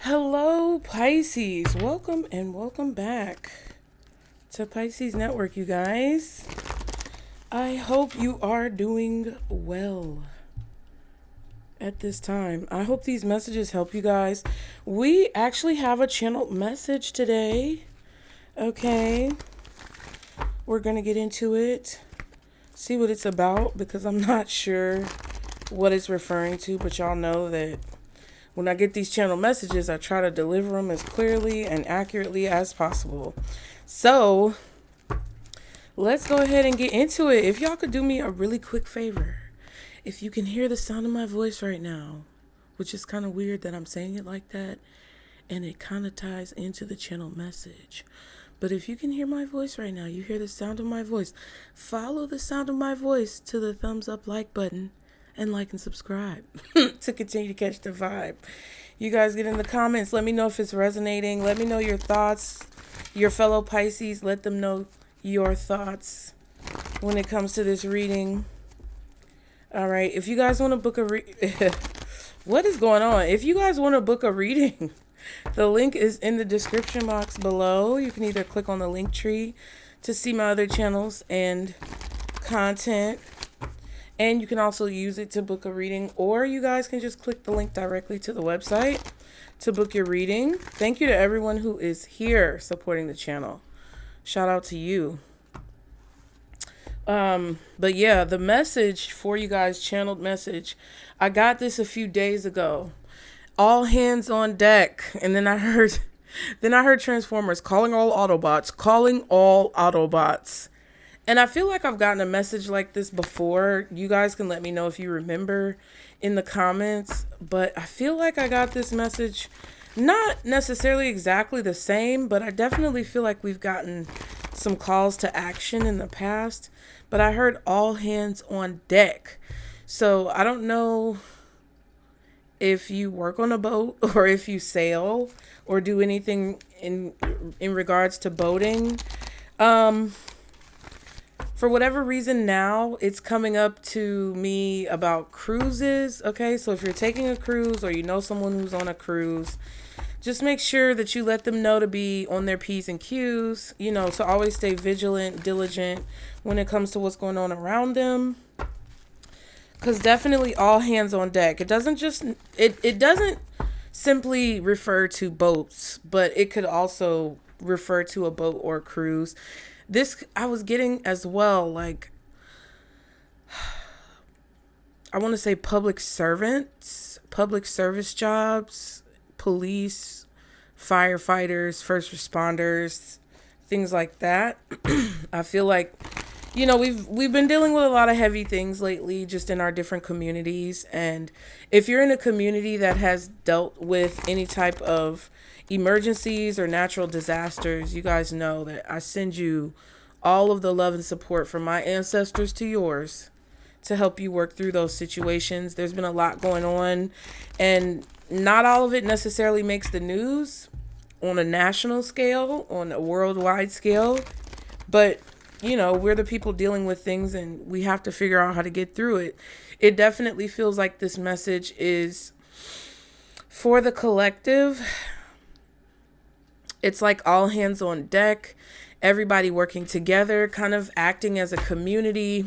Hello, Pisces. Welcome and welcome back to Pisces Network, you guys. I hope you are doing well at this time. I hope these messages help you guys. We actually have a channeled message today. Okay. We're going to get into it, see what it's about, because I'm not sure what it's referring to, but y'all know that when I get these channel messages, I try to deliver them as clearly and accurately as possible. So let's go ahead and get into it. If y'all could do me a really quick favor, if you can hear the sound of my voice right now, which is kind of weird that I'm saying it like that, and it kind of ties into the channel message. But if you can hear my voice right now, you hear the sound of my voice, follow the sound of my voice to the thumbs up like button. And like and subscribe to continue to catch the vibe. You guys get in the comments. Let me know if it's resonating. Let me know your thoughts. Your fellow Pisces, let them know your thoughts when it comes to this reading. All right. If you guys want to book a what is going on? If you guys want to book a reading, the link is in the description box below. You can either click on the LINKTREE to see my other channels and content. And you can also use it to book a reading, or you guys can just click the link directly to the website to book your reading. Thank you to everyone who is here supporting the channel. Shout out to you. But yeah, the message for you guys, channeled message, I got this a few days ago. All hands on deck. And then I heard Transformers calling all Autobots. And I feel like I've gotten a message like this before. You guys can let me know if you remember in the comments. But I feel like I got this message, not necessarily exactly the same, but I definitely feel like we've gotten some calls to action in the past. But I heard all hands on deck. So I don't know if you work on a boat or if you sail or do anything in regards to boating. For whatever reason now, it's coming up to me about cruises, okay? So if you're taking a cruise or you know someone who's on a cruise, just make sure that you let them know to be on their P's and Q's, you know, to always stay vigilant, diligent when it comes to what's going on around them. Because definitely all hands on deck. It doesn't simply refer to boats, but it could also refer to a boat or a cruise. This I was getting as well, like, I want to say public servants, public service jobs, police, firefighters, first responders, things like that. I feel like, you know, we've been dealing with a lot of heavy things lately just in our different communities. And if you're in a community that has dealt with any type of emergencies or natural disasters, you guys know that I send you all of the love and support from my ancestors to yours to help you work through those situations. There's been a lot going on, and not all of it necessarily makes the news on a national scale, on a worldwide scale, but you know, we're the people dealing with things and we have to figure out how to get through it. It definitely feels like this message is for the collective. It's like all hands on deck, everybody working together, kind of acting as a community.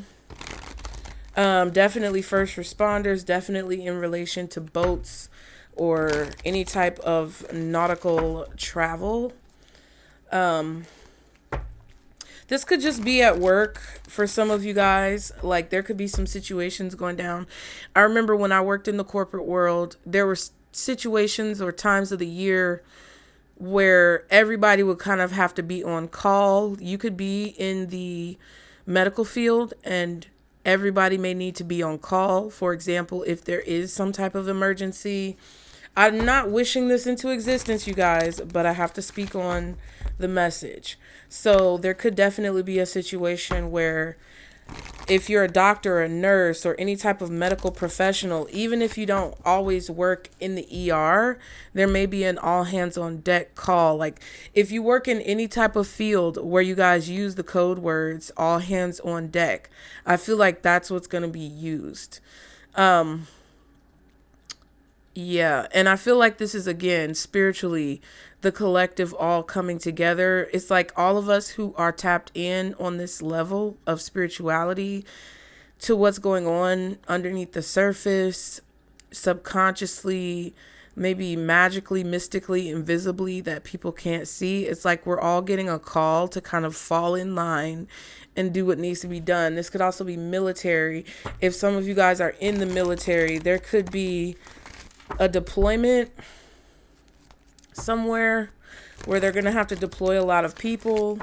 Definitely first responders, definitely in relation to boats or any type of nautical travel. This could just be at work for some of you guys. Like, there could be some situations going down. I remember when I worked in the corporate world, there were situations or times of the year where everybody would kind of have to be on call. You could be in the medical field and everybody may need to be on call. For example, if there is some type of emergency. I'm not wishing this into existence, you guys, but I have to speak on the message. So there could definitely be a situation where if you're a doctor or a nurse or any type of medical professional, even if you don't always work in the ER, there may be an all hands on deck call. Like if you work in any type of field where you guys use the code words, all hands on deck, I feel like that's what's going to be used. Yeah, and I feel like this is, again, spiritually, the collective all coming together. It's like all of us who are tapped in on this level of spirituality to what's going on underneath the surface, subconsciously, maybe magically, mystically, invisibly, that people can't see. It's like we're all getting a call to kind of fall in line and do what needs to be done. This could also be military. If some of you guys are in the military, there could be a deployment somewhere where they're going to have to deploy a lot of people.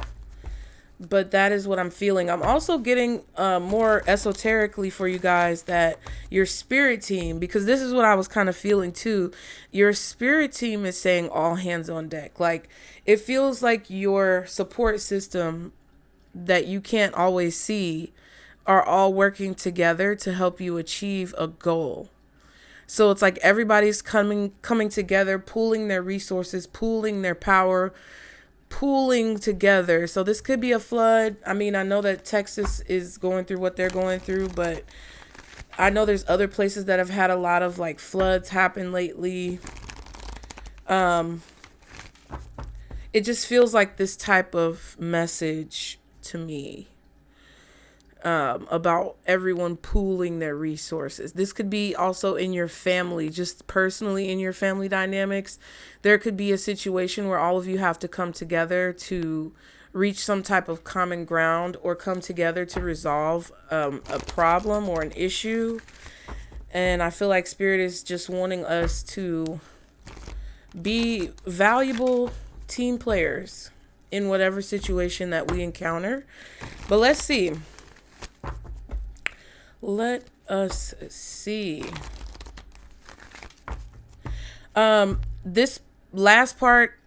But that is what I'm feeling. I'm also getting more esoterically for you guys that your spirit team, because this is what I was kind of feeling too. Your spirit team is saying all hands on deck. Like, it feels like your support system that you can't always see are all working together to help you achieve a goal. So it's like everybody's coming together, pooling their resources, pooling their power, pooling together. So this could be a flood. I mean, I know that Texas is going through what they're going through, but I know there's other places that have had a lot of like floods happen lately. It just feels like this type of message to me. About everyone pooling their resources. This could be also in your family, just personally in your family dynamics. There could be a situation where all of you have to come together to reach some type of common ground or come together to resolve a problem or an issue. And I feel like Spirit is just wanting us to be valuable team players in whatever situation that we encounter. But let's see. Let us see. This last part,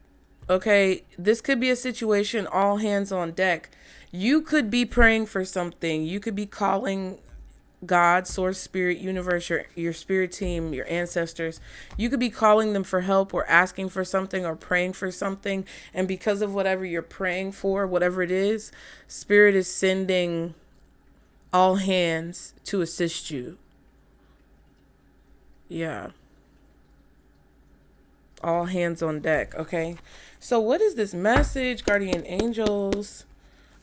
okay, this could be a situation, all hands on deck. You could be praying for something. You could be calling God, source, spirit, universe, your spirit team, your ancestors. You could be calling them for help or asking for something or praying for something. And because of whatever you're praying for, whatever it is, Spirit is sending all hands to assist you. Yeah. All hands on deck. Okay. So what is this message? Guardian angels,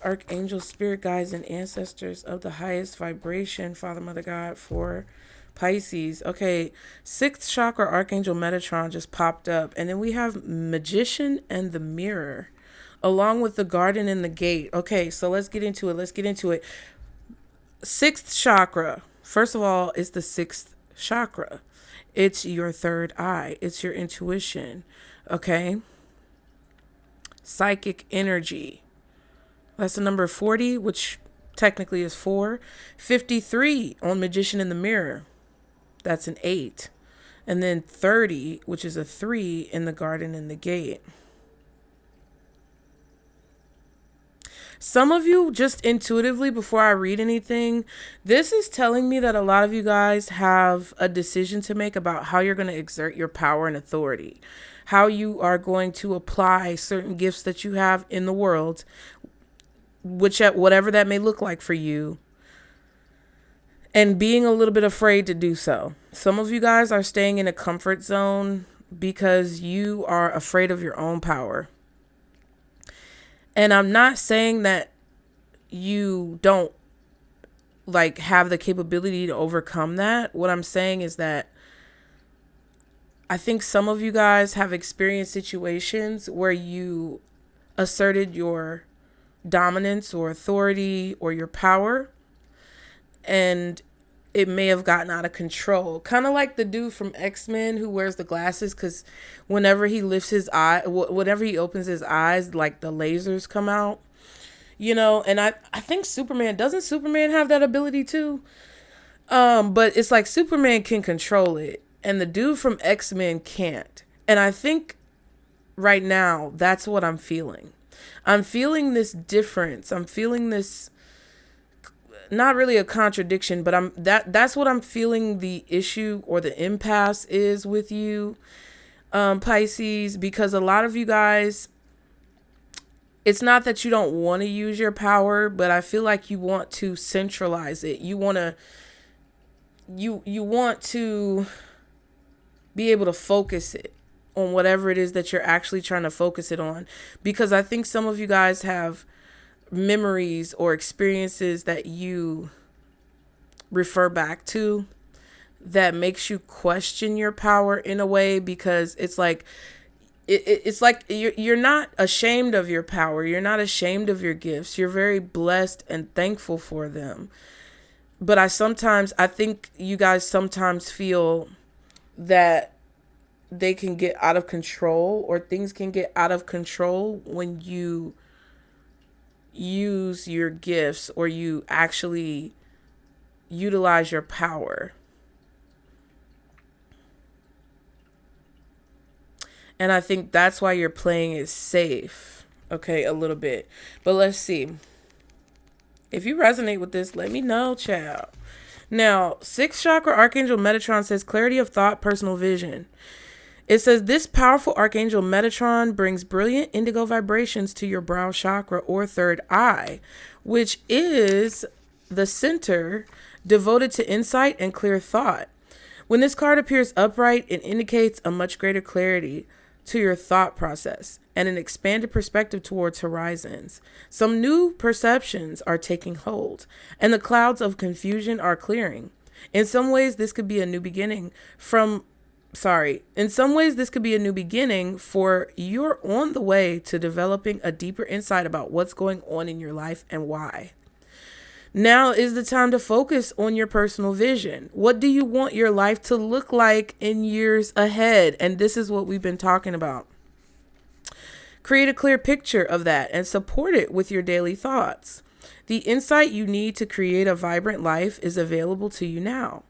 archangels, spirit guides, and ancestors of the highest vibration, Father, Mother, God, for Pisces. Okay. 6th chakra, Archangel Metatron just popped up. And then we have Magician and the Mirror, along with the Garden and the Gate. Okay. So let's get into it. 6th chakra, first of all, is the 6th chakra. It's your third eye. It's your intuition. Okay. Psychic energy. That's the number 40, which technically is 4. 53 on Magician in the Mirror. That's an 8. And then 30, which is a 3 in the Garden and the Gate. Some of you, just intuitively, before I read anything, this is telling me that a lot of you guys have a decision to make about how you're going to exert your power and authority, how you are going to apply certain gifts that you have in the world, whatever that may look like for you, and being a little bit afraid to do so. Some of you guys are staying in a comfort zone because you are afraid of your own power. And I'm not saying that you don't like have the capability to overcome that. What I'm saying is that I think some of you guys have experienced situations where you asserted your dominance or authority or your power, and it may have gotten out of control. Kind of like the dude from X-Men who wears the glasses, because whenever he lifts his eye, whenever he opens his eyes, like the lasers come out, you know. And I think doesn't Superman have that ability too? But it's like Superman can control it and the dude from X-Men can't. And I think right now that's what I'm feeling. I'm feeling this difference. I'm feeling this, not really a contradiction, but that's what I'm feeling the issue or the impasse is with you, Pisces, because a lot of you guys, it's not that you don't want to use your power, but I feel like you want to centralize it. You want to be able to focus it on whatever it is that you're actually trying to focus it on. Because I think some of you guys have memories or experiences that you refer back to that makes you question your power in a way, because it's like it's like you're not ashamed of your power. You're not ashamed of your gifts. You're very blessed and thankful for them. But I think you guys sometimes feel that they can get out of control, or things can get out of control when you use your gifts or you actually utilize your power. And I think that's why you're playing it safe, okay, a little bit. But let's see. If you resonate with this, let me know, child. Now, 6th chakra Archangel Metatron says clarity of thought, personal vision. It says this powerful Archangel Metatron brings brilliant indigo vibrations to your brow chakra or third eye, which is the center devoted to insight and clear thought. When this card appears upright, it indicates a much greater clarity to your thought process and an expanded perspective towards horizons. Some new perceptions are taking hold, and the clouds of confusion are clearing. In some ways, this could be a new beginning for you're on the way to developing a deeper insight about what's going on in your life and why. Now is the time to focus on your personal vision. What do you want your life to look like in years ahead? And this is what we've been talking about. Create a clear picture of that and support it with your daily thoughts. The insight you need to create a vibrant life is available to you now.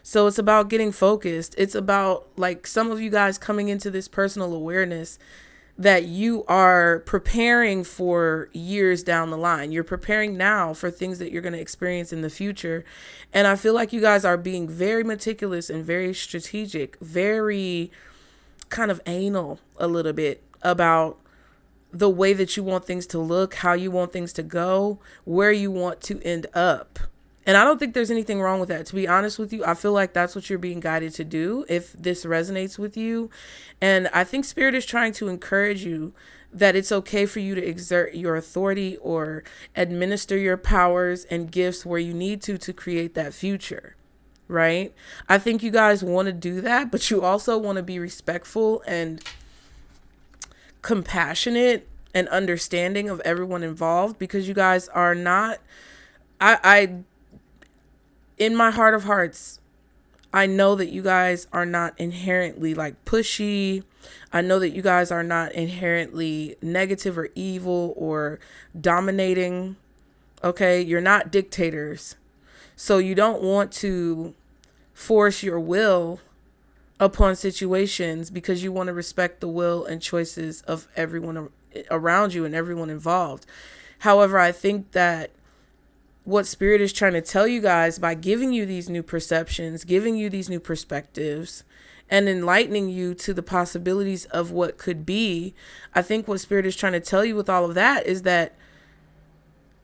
So it's about getting focused. It's about, like, some of you guys coming into this personal awareness that you are preparing for years down the line. You're preparing now for things that you're going to experience in the future. And I feel like you guys are being very meticulous and very strategic, very kind of anal a little bit about the way that you want things to look, how you want things to go, where you want to end up. And I don't think there's anything wrong with that. To be honest with you, I feel like that's what you're being guided to do if this resonates with you. And I think Spirit is trying to encourage you that it's okay for you to exert your authority or administer your powers and gifts where you need to create that future, right? I think you guys want to do that, but you also want to be respectful and compassionate and understanding of everyone involved, because you guys are not, in my heart of hearts, I know that you guys are not inherently like pushy. I know that you guys are not inherently negative or evil or dominating. Okay. You're not dictators. So you don't want to force your will upon situations because you want to respect the will and choices of everyone around you and everyone involved. However, I think that what Spirit is trying to tell you guys by giving you these new perceptions, giving you these new perspectives, and enlightening you to the possibilities of what could be, I think what Spirit is trying to tell you with all of that is that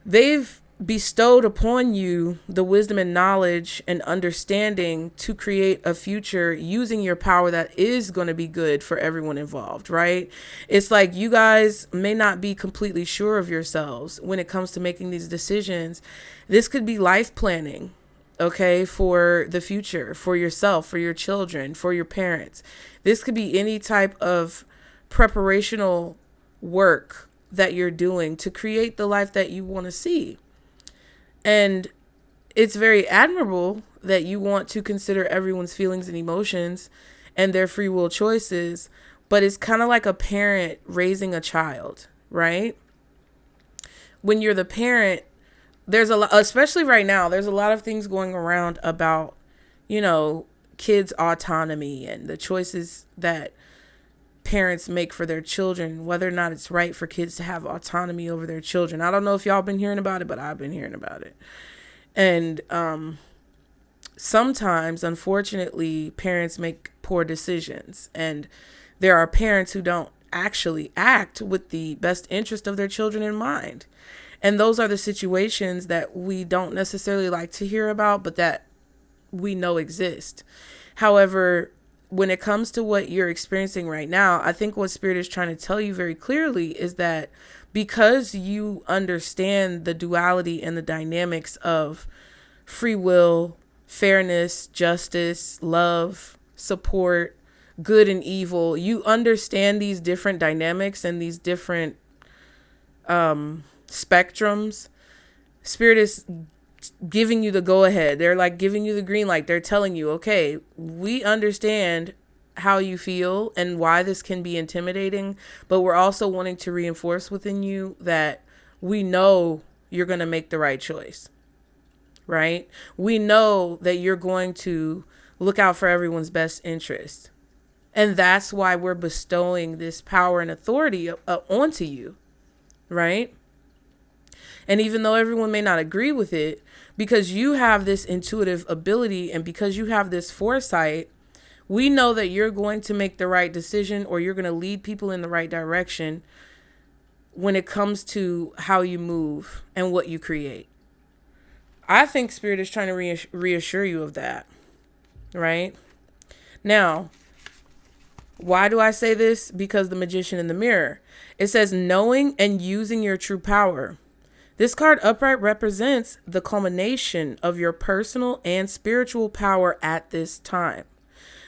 they've bestowed upon you the wisdom and knowledge and understanding to create a future using your power that is going to be good for everyone involved, right? It's like you guys may not be completely sure of yourselves when it comes to making these decisions. This could be life planning, okay, for the future, for yourself, for your children, for your parents. This could be any type of preparational work that you're doing to create the life that you want to see. And it's very admirable that you want to consider everyone's feelings and emotions and their free will choices, but it's kind of like a parent raising a child, right? When you're the parent, there's a lot, especially right now, there's a lot of things going around about, you know, kids' autonomy and the choices that parents make for their children, whether or not it's right for kids to have autonomy over their children. I don't know if y'all been hearing about it, but I've been hearing about it. And sometimes, unfortunately, parents make poor decisions, and there are parents who don't actually act with the best interest of their children in mind. And those are the situations that we don't necessarily like to hear about, but that we know exist. However, when it comes to what you're experiencing right now, I think what Spirit is trying to tell you very clearly is that because you understand the duality and the dynamics of free will, fairness, justice, love, support, good and evil, you understand these different dynamics and these different spectrums. Spirit is giving you the go ahead. They're like giving you the green light. They're telling you, okay, we understand how you feel and why this can be intimidating, but we're also wanting to reinforce within you that we know you're going to make the right choice, right? We know that you're going to look out for everyone's best interest. And that's why we're bestowing this power and authority onto you, right? And even though everyone may not agree with it, because you have this intuitive ability and because you have this foresight, we know that you're going to make the right decision, or you're going to lead people in the right direction when it comes to how you move and what you create. I think Spirit is trying to reassure you of that, right? Now, why do I say this? Because the Magician in the Mirror. It says knowing and using your true power. This card upright represents the culmination of your personal and spiritual power at this time.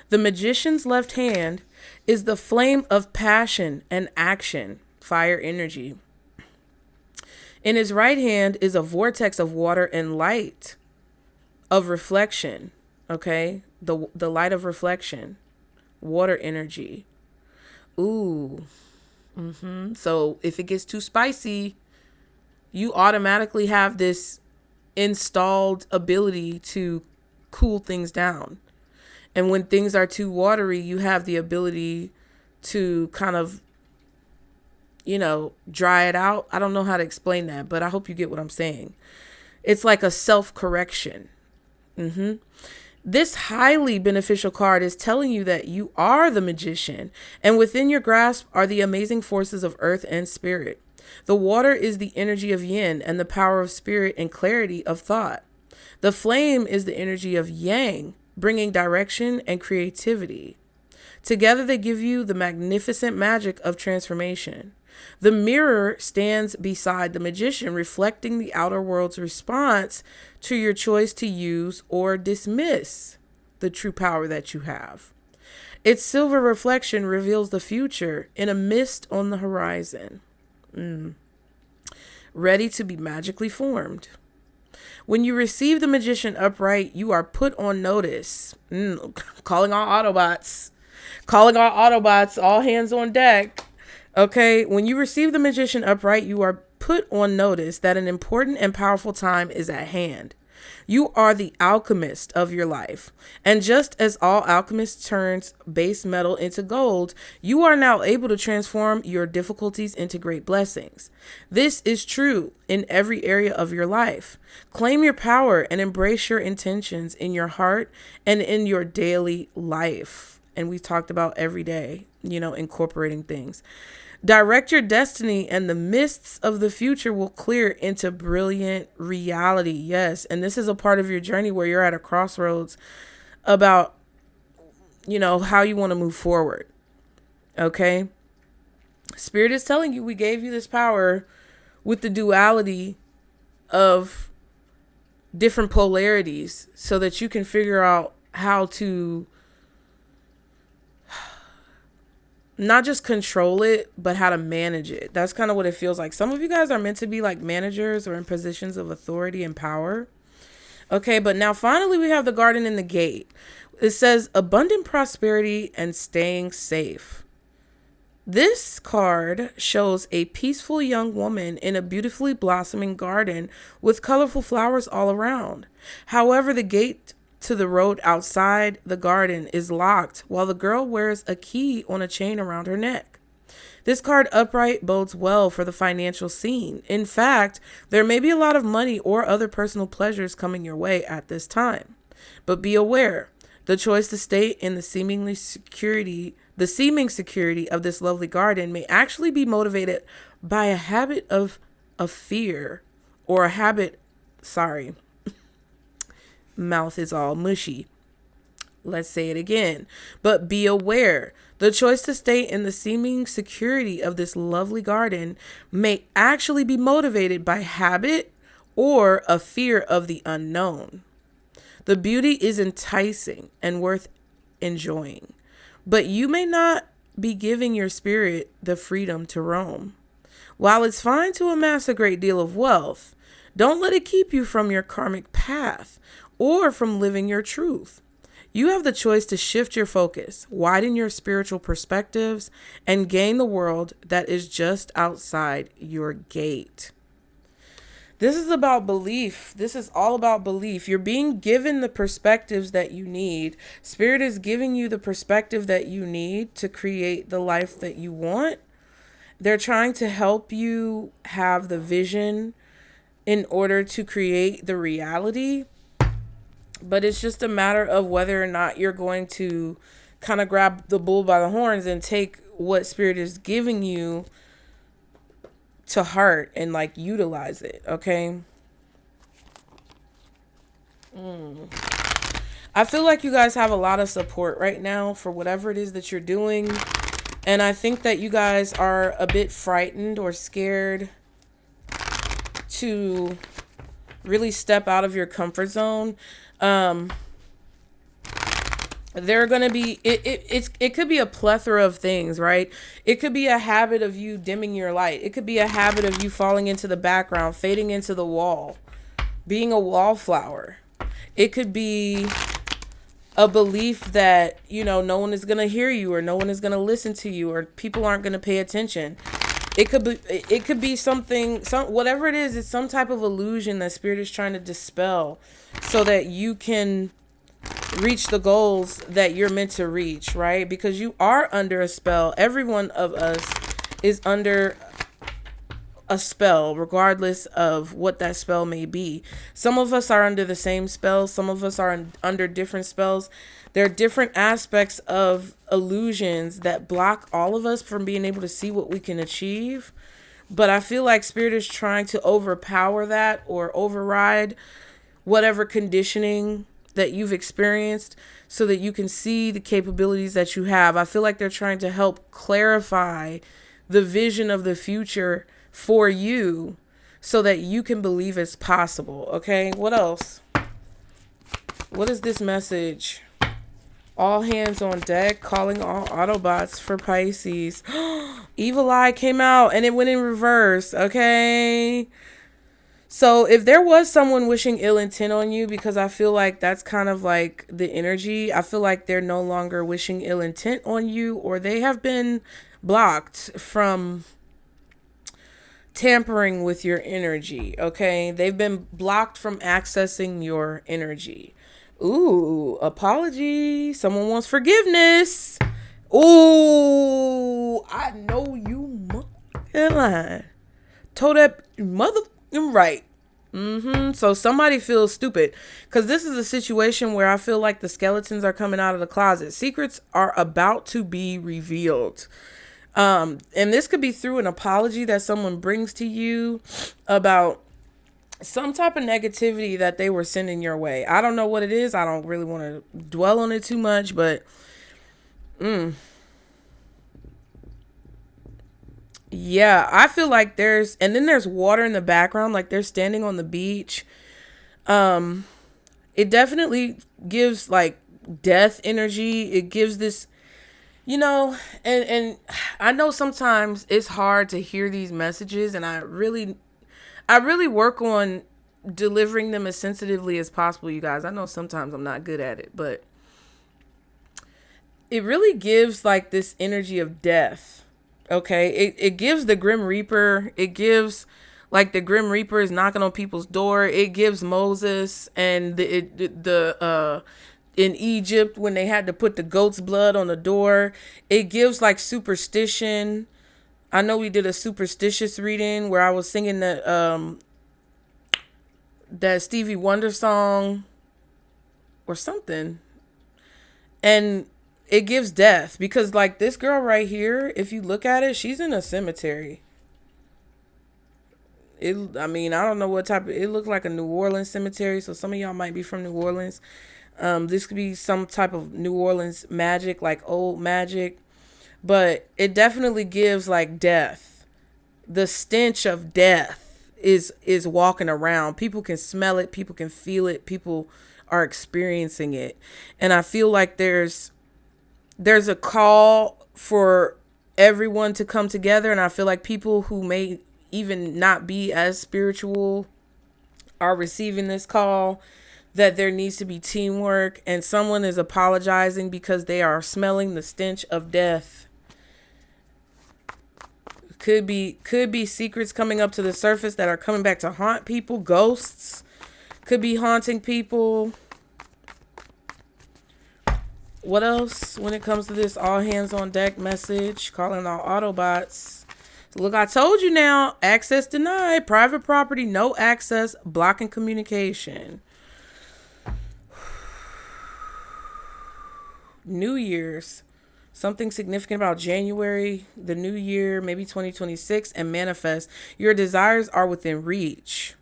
The Magician's left hand is the flame of passion and action, fire energy. In his right hand is a vortex of water and light of reflection, okay? The light of reflection, water energy. Ooh. So if it gets too spicy, you automatically have this installed ability to cool things down. And when things are too watery, you have the ability to kind of, dry it out. I don't know how to explain that, but I hope you get what I'm saying. It's like a self-correction. This highly beneficial card is telling you that you are the Magician, and within your grasp are the amazing forces of earth and spirit. The water is the energy of yin and the power of spirit and clarity of thought. The flame is the energy of yang, bringing direction and creativity. Together they give you the magnificent magic of transformation. The mirror stands beside the Magician, reflecting the outer world's response to your choice to use or dismiss the true power that you have. Its silver reflection reveals the future in a mist on the horizon, ready to be magically formed. When you receive the Magician upright, you are put on notice. Calling all Autobots, all hands on deck. Okay, when you receive the Magician upright, you are put on notice that an important and powerful time is at hand. You are the alchemist of your life. And just as all alchemists turns base metal into gold, you are now able to transform your difficulties into great blessings. This is true in every area of your life. Claim your power and embrace your intentions in your heart and in your daily life. And we talked about every day, incorporating things. Direct your destiny and the mists of the future will clear into brilliant reality. Yes. And this is a part of your journey where you're at a crossroads about, how you want to move forward. Okay. Spirit is telling you we gave you this power with the duality of different polarities so that you can figure out how to not just control it, but how to manage it. That's kind of what it feels like. Some of you guys are meant to be like managers or in positions of authority and power. Okay, but now finally we have the Garden and the Gate. It says abundant prosperity and staying safe. This card shows a peaceful young woman in a beautifully blossoming garden with colorful flowers all around. However, the gate to the road outside the garden is locked while the girl wears a key on a chain around her neck. This card upright bodes well for the financial scene. In fact, there may be a lot of money or other personal pleasures coming your way at this time. But be aware, the choice to stay in the seeming security of this lovely garden may actually be motivated by a habit of fear or a habit, mouth is all mushy. Let's say it again. But be aware. The choice to stay in the seeming security of this lovely garden may actually be motivated by habit or a fear of the unknown. The beauty is enticing and worth enjoying, but you may not be giving your spirit the freedom to roam. While it's fine to amass a great deal of wealth, don't let it keep you from your karmic path or from living your truth. You have the choice to shift your focus, widen your spiritual perspectives, and gain the world that is just outside your gate. This is about belief. This is all about belief. You're being given the perspectives that you need. Spirit is giving you the perspective that you need to create the life that you want. They're trying to help you have the vision in order to create the reality. But it's just a matter of whether or not you're going to kind of grab the bull by the horns and take what Spirit is giving you to heart and like utilize it. Okay. I feel like you guys have a lot of support right now for whatever it is that you're doing. And I think that you guys are a bit frightened or scared to really step out of your comfort zone. There are going to be, it could be a plethora of things, right? It could be a habit of you dimming your light. It could be a habit of you falling into the background, fading into the wall, being a wallflower. It could be a belief that, you know, no one is going to hear you or no one is going to listen to you or people aren't going to pay attention. It could be something, whatever it is, it's some type of illusion that Spirit is trying to dispel so that you can reach the goals that you're meant to reach, right? Because you are under a spell. Every one of us is under a spell, regardless of what that spell may be. Some of us are under the same spell. Some of us are under different spells. There are different aspects of illusions that block all of us from being able to see what we can achieve. But I feel like Spirit is trying to overpower that or override whatever conditioning that you've experienced so that you can see the capabilities that you have. I feel like they're trying to help clarify the vision of the future for you so that you can believe it's possible. Okay, what else? What is this message? All hands on deck, calling all Autobots for Pisces. Evil Eye came out and it went in reverse. Okay. So if there was someone wishing ill intent on you, because I feel like that's kind of like the energy, I feel like they're no longer wishing ill intent on you, or they have been blocked from tampering with your energy. Okay. They've been blocked from accessing your energy. Ooh, apology. Someone wants forgiveness. Ooh, I know you motherfucking lying. Told that motherfucking right. So somebody feels stupid because this is a situation where I feel like the skeletons are coming out of the closet. Secrets are about to be revealed. And this could be through an apology that someone brings to you about some type of negativity that they were sending your way. I don't know what it is. I don't really want to dwell on it too much, but yeah, I feel like there's water in the background, like they're standing on the beach. It definitely gives like death energy. It gives this, you know, and I know sometimes it's hard to hear these messages, and I really work on delivering them as sensitively as possible, you guys. I know sometimes I'm not good at it, but it really gives like this energy of death. Okay. It gives the Grim Reaper. It gives like the Grim Reaper is knocking on people's door. It gives Moses and in Egypt when they had to put the goat's blood on the door. It gives like superstition. I know we did a superstitious reading where I was singing that Stevie Wonder song or something. And it gives death because like this girl right here, if you look at it, she's in a cemetery. I don't know what type of, it looked like a New Orleans cemetery. So some of y'all might be from New Orleans. This could be some type of New Orleans magic, like old magic, but it definitely gives like death. The stench of death is walking around. People can smell it, people can feel it, people are experiencing it. And I feel like there's a call for everyone to come together, and I feel like people who may even not be as spiritual are receiving this call, that there needs to be teamwork, and someone is apologizing because they are smelling the stench of death. Could be secrets coming up to the surface that are coming back to haunt people. Ghosts could be haunting people. What else when it comes to this all hands on deck message? Calling all Autobots. Look, I told you now. Access denied. Private property, no access, blocking communication. New Year's. Something significant about January, the new year, maybe 2026, and manifest. Your desires are within reach.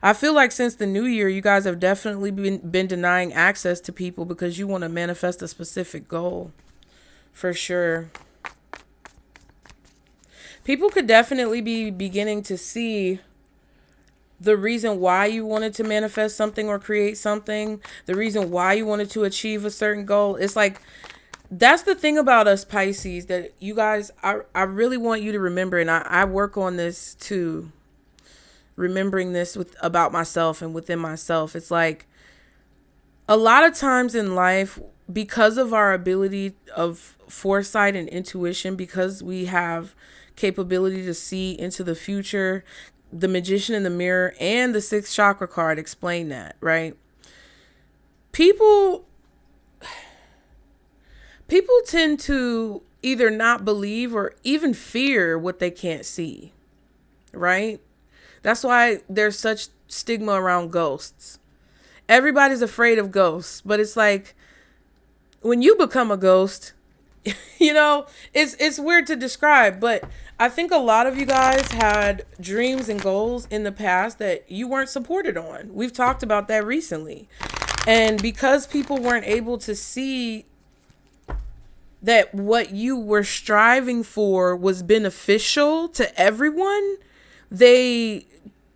I feel like since the new year, you guys have definitely been denying access to people because you want to manifest a specific goal. For sure. People could definitely be beginning to see the reason why you wanted to manifest something or create something, the reason why you wanted to achieve a certain goal. It's like, that's the thing about us Pisces, that you guys, I really want you to remember, and I work on this too, remembering this about myself and within myself. It's like, a lot of times in life, because of our ability of foresight and intuition, because we have capability to see into the future, the Magician in the Mirror and the sixth chakra card explain that, right? People tend to either not believe or even fear what they can't see, right? That's why there's such stigma around ghosts. Everybody's afraid of ghosts, but it's like, when you become a ghost, you know, it's weird to describe, but I think a lot of you guys had dreams and goals in the past that you weren't supported on. We've talked about that recently. And because people weren't able to see that what you were striving for was beneficial to everyone, they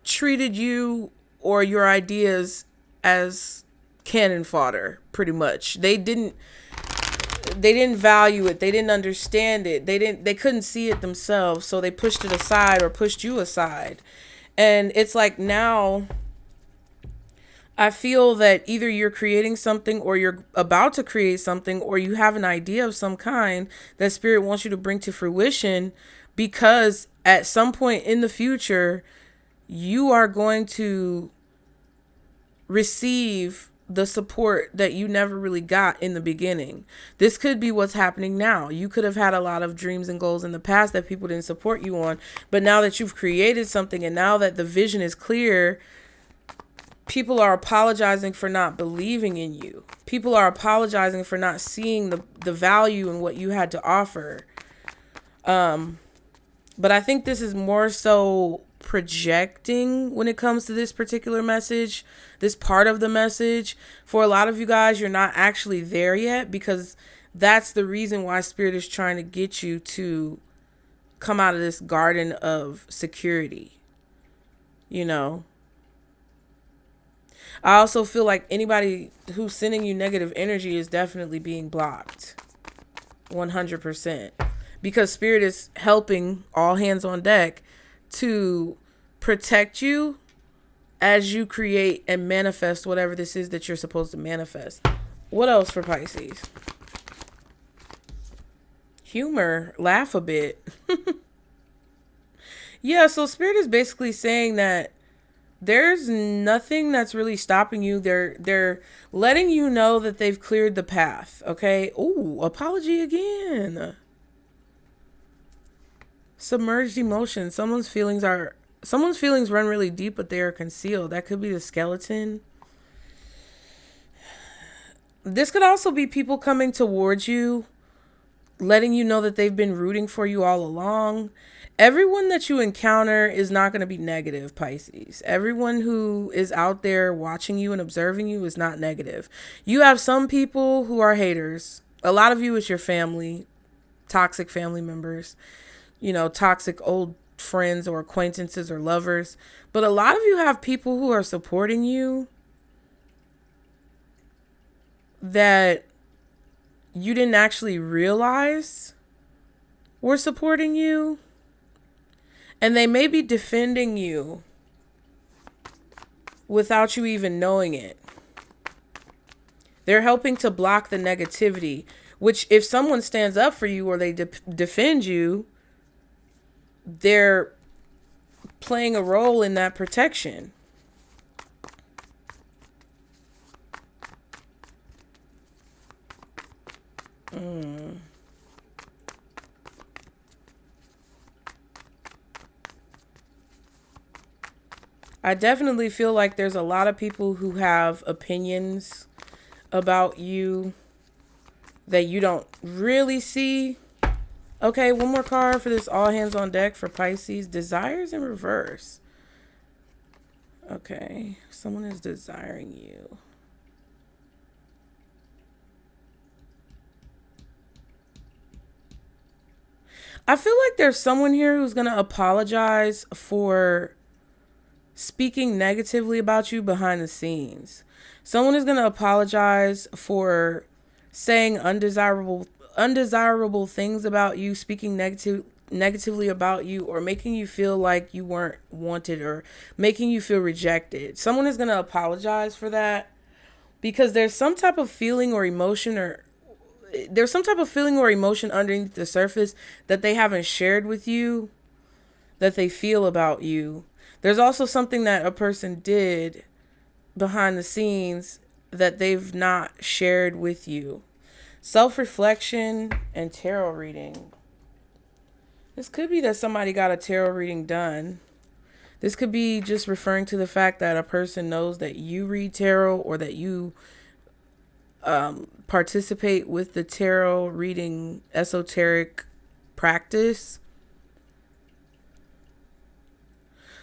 treated you or your ideas as cannon fodder, pretty much. They didn't value it. They didn't understand it. They couldn't see it themselves. So they pushed it aside or pushed you aside. And it's like, now I feel that either you're creating something or you're about to create something, or you have an idea of some kind that spirit wants you to bring to fruition, because at some point in the future, you are going to receive the support that you never really got in the beginning. This could be what's happening now. You could have had a lot of dreams and goals in the past that people didn't support you on, but now that you've created something and now that the vision is clear, people are apologizing for not believing in you. People are apologizing for not seeing the value in what you had to offer. But I think this is more so projecting when it comes to this particular message, this part of the message. For a lot of you guys, you're not actually there yet, because that's the reason why spirit is trying to get you to come out of this garden of security. You know, I also feel like anybody who's sending you negative energy is definitely being blocked 100%, because spirit is helping all hands on deck to protect you as you create and manifest whatever this is that you're supposed to manifest. What else for Pisces? Humor, laugh a bit. Yeah, so spirit is basically saying that there's nothing that's really stopping you. They're letting you know that they've cleared the path, okay? Ooh, apology again. Submerged emotions. Someone's feelings run really deep, but they are concealed. That could be the skeleton. This could also be people coming towards you letting you know that they've been rooting for you all along. Everyone that you encounter is not going to be negative, Pisces. Everyone who is out there watching you and observing you is not negative. You have some people who are haters. A lot of you is your family, toxic family members, toxic old friends or acquaintances or lovers. But a lot of you have people who are supporting you that you didn't actually realize were supporting you. And they may be defending you without you even knowing it. They're helping to block the negativity, which if someone stands up for you or they defend you, they're playing a role in that protection. I definitely feel like there's a lot of people who have opinions about you that you don't really see. Okay, one more card for this all hands on deck for Pisces. Desires in reverse. Okay, someone is desiring you. I feel like there's someone here who's going to apologize for speaking negatively about you behind the scenes. Someone is going to apologize for saying undesirable things about you, speaking negatively about you, or making you feel like you weren't wanted or making you feel rejected. Someone is going to apologize for that because there's some type of feeling or emotion underneath the surface that they haven't shared with you, that they feel about you. There's also something that a person did behind the scenes that they've not shared with you. Self-reflection and tarot reading. This could be that somebody got a tarot reading done. This could be just referring to the fact that a person knows that you read tarot or that you participate with the tarot reading esoteric practice.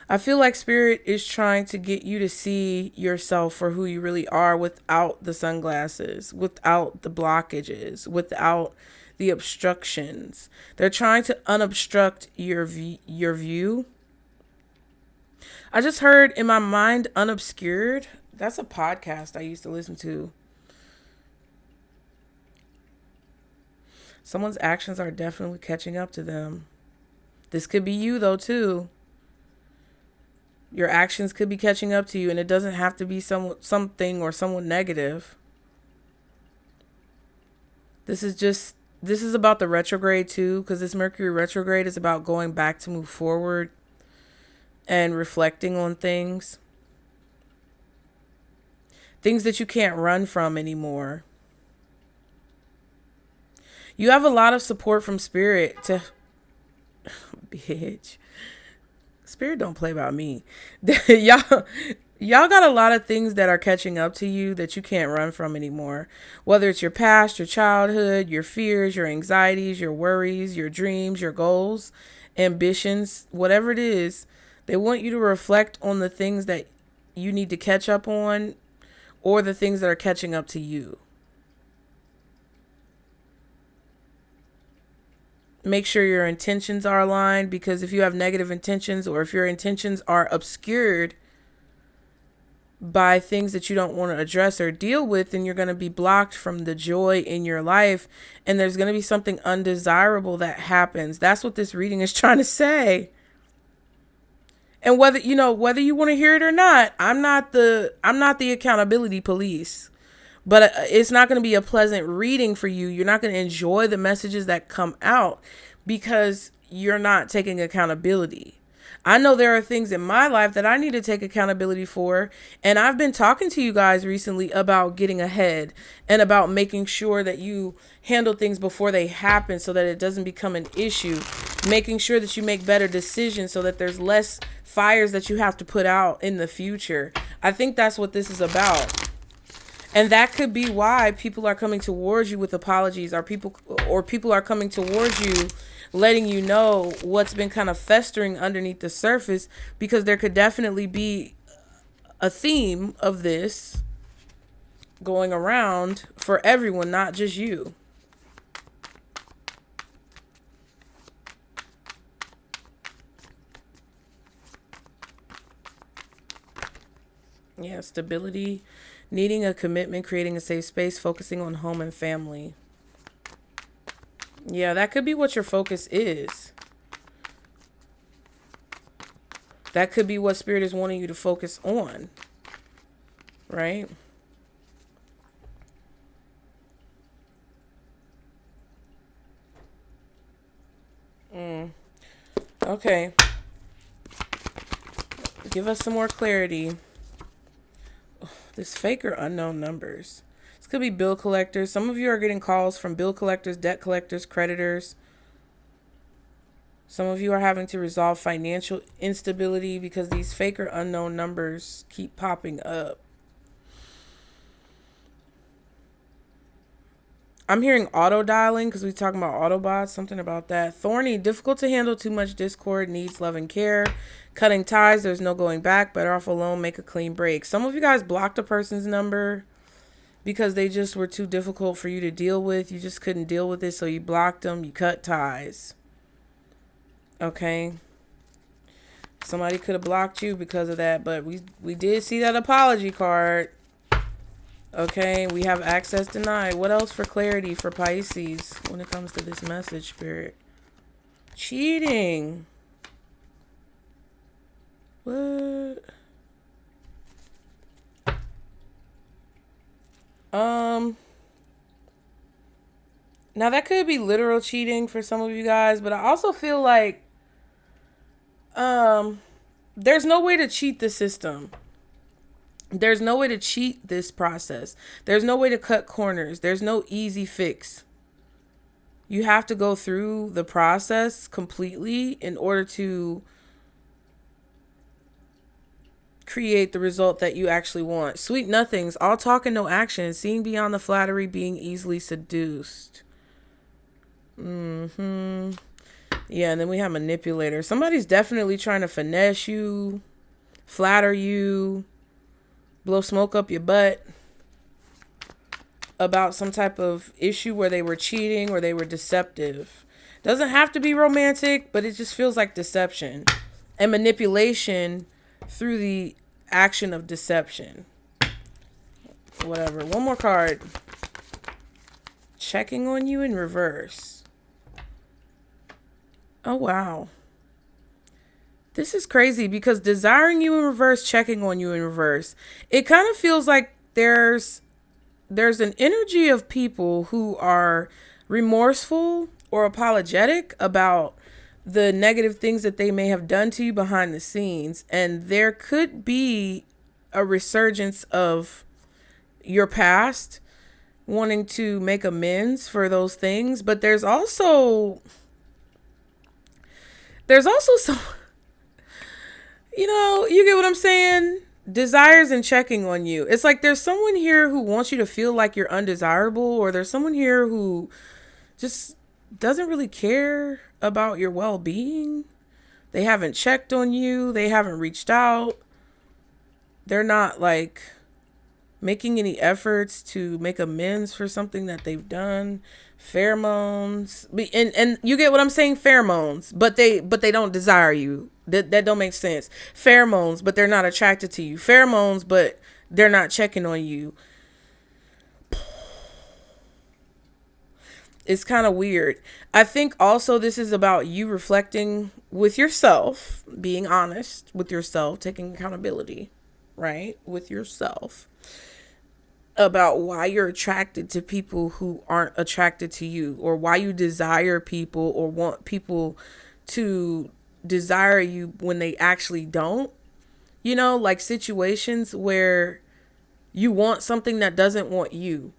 I feel like Spirit is trying to get you to see yourself for who you really are without the sunglasses, without the blockages, without the obstructions. They're trying to unobstruct your view. I just heard in my mind, Unobscured. That's a podcast I used to listen to. Someone's actions are definitely catching up to them. This could be you, though, too. Your actions could be catching up to you, and it doesn't have to be something or someone negative. This is about the retrograde, too, because this Mercury retrograde is about going back to move forward and reflecting on things. Things that you can't run from anymore. You have a lot of support from Spirit to... Bitch. Spirit don't play about me. Y'all got a lot of things that are catching up to you that you can't run from anymore. Whether it's your past, your childhood, your fears, your anxieties, your worries, your dreams, your goals, ambitions, whatever it is, they want you to reflect on the things that you need to catch up on or the things that are catching up to you. Make sure your intentions are aligned, because if you have negative intentions or if your intentions are obscured by things that you don't want to address or deal with, then you're going to be blocked from the joy in your life, and there's going to be something undesirable that happens. That's what this reading is trying to say. And whether you want to hear it or not, I'm not the accountability police. But it's not going to be a pleasant reading for you. You're not going to enjoy the messages that come out because you're not taking accountability. I know there are things in my life that I need to take accountability for. And I've been talking to you guys recently about getting ahead and about making sure that you handle things before they happen so that it doesn't become an issue. Making sure that you make better decisions so that there's less fires that you have to put out in the future. I think that's what this is about. And that could be why people are coming towards you with apologies, or people are coming towards you letting you know what's been kind of festering underneath the surface, because there could definitely be a theme of this going around for everyone, not just you. Yeah, stability, needing a commitment, creating a safe space, focusing on home and family. Yeah, that could be what your focus is. That could be what Spirit is wanting you to focus on, right? Okay. Give us some more clarity. This fake or unknown numbers. This could be bill collectors. Some of you are getting calls from bill collectors, debt collectors, creditors. Some of you are having to resolve financial instability because these fake or unknown numbers keep popping up. I'm hearing auto dialing because we're talking about Autobots, something about that. Thorny, difficult to handle, too much discord, needs love and care. Cutting ties, there's no going back, better off alone, make a clean break. Some of you guys blocked a person's number because they just were too difficult for you to deal with. You just couldn't deal with it, so you blocked them, you cut ties. Okay? Somebody could have blocked you because of that, but we did see that apology card. Okay, we have access denied. What else for clarity for Pisces when it comes to this message, Spirit? Cheating. What? Now that could be literal cheating for some of you guys, but I also feel like there's no way to cheat the system. There's no way to cheat this process. There's no way to cut corners. There's no easy fix. You have to go through the process completely in order to create the result that you actually want. Sweet nothings, all talk and no action, seeing beyond the flattery, being easily seduced. Yeah, and then we have manipulator. Somebody's definitely trying to finesse you, flatter you, blow smoke up your butt about some type of issue where they were cheating or they were deceptive. Doesn't have to be romantic, but it just feels like deception and manipulation through the action of deception. Whatever. One more card. Checking on you in reverse. Oh, wow. This is crazy because desiring you in reverse, checking on you in reverse. It kind of feels like there's an energy of people who are remorseful or apologetic about the negative things that they may have done to you behind the scenes. And there could be a resurgence of your past, wanting to make amends for those things. But there's also some, you get what I'm saying? Desires and checking on you. It's like there's someone here who wants you to feel like you're undesirable, or there's someone here who just doesn't really care about your well-being. They haven't checked on you. They haven't reached out. They're not like making any efforts to make amends for something that they've done. Pheromones. And you get what I'm saying? Pheromones. But they don't desire you. That don't make sense. Pheromones, but they're not attracted to you. Pheromones, but they're not checking on you. It's kind of weird. I think also this is about you reflecting with yourself, being honest with yourself, taking accountability, right? With yourself about why you're attracted to people who aren't attracted to you, or why you desire people or want people to desire you when they actually don't. Like situations where you want something that doesn't want you,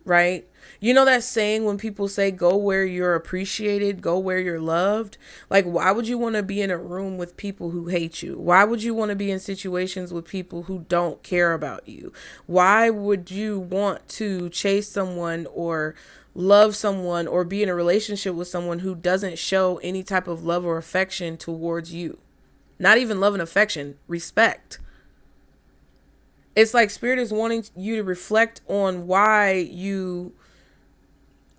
right? You know that saying when people say, go where you're appreciated, go where you're loved? Like, why would you want to be in a room with people who hate you? Why would you want to be in situations with people who don't care about you? Why would you want to chase someone or love someone or be in a relationship with someone who doesn't show any type of love or affection towards you? Not even love and affection, respect. It's like Spirit is wanting you to reflect on why you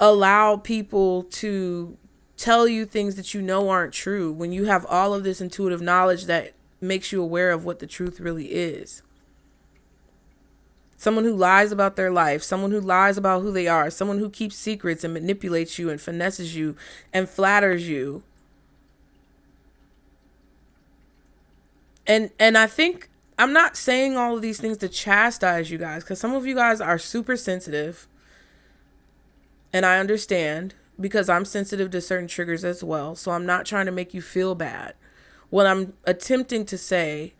allow people to tell you things that you know aren't true when you have all of this intuitive knowledge that makes you aware of what the truth really is. Someone who lies about their life, someone who lies about who they are, someone who keeps secrets and manipulates you and finesses you and flatters you. And I think I'm not saying all of these things to chastise you guys, because some of you guys are super sensitive. And I understand, because I'm sensitive to certain triggers as well. So I'm not trying to make you feel bad. What I'm attempting to say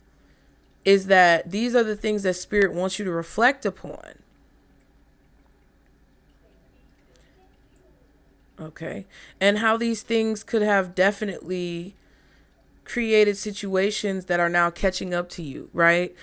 is that these are the things that Spirit wants you to reflect upon. Okay. And how these things could have definitely created situations that are now catching up to you, right?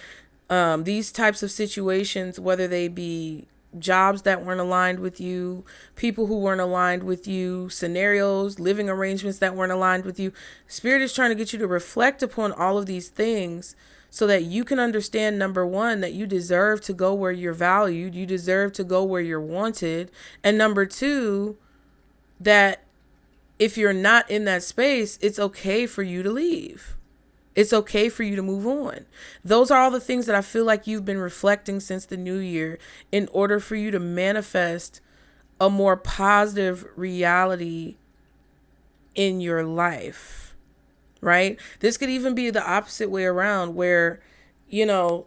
These types of situations, whether they be jobs that weren't aligned with you, people who weren't aligned with you, scenarios, living arrangements that weren't aligned with you. Spirit is trying to get you to reflect upon all of these things so that you can understand, number one, that you deserve to go where you're valued. You deserve to go where you're wanted. And number two, that if you're not in that space, it's okay for you to leave. It's okay for you to move on. Those are all the things that I feel like you've been reflecting since the new year in order for you to manifest a more positive reality in your life, right? This could even be the opposite way around where, you know,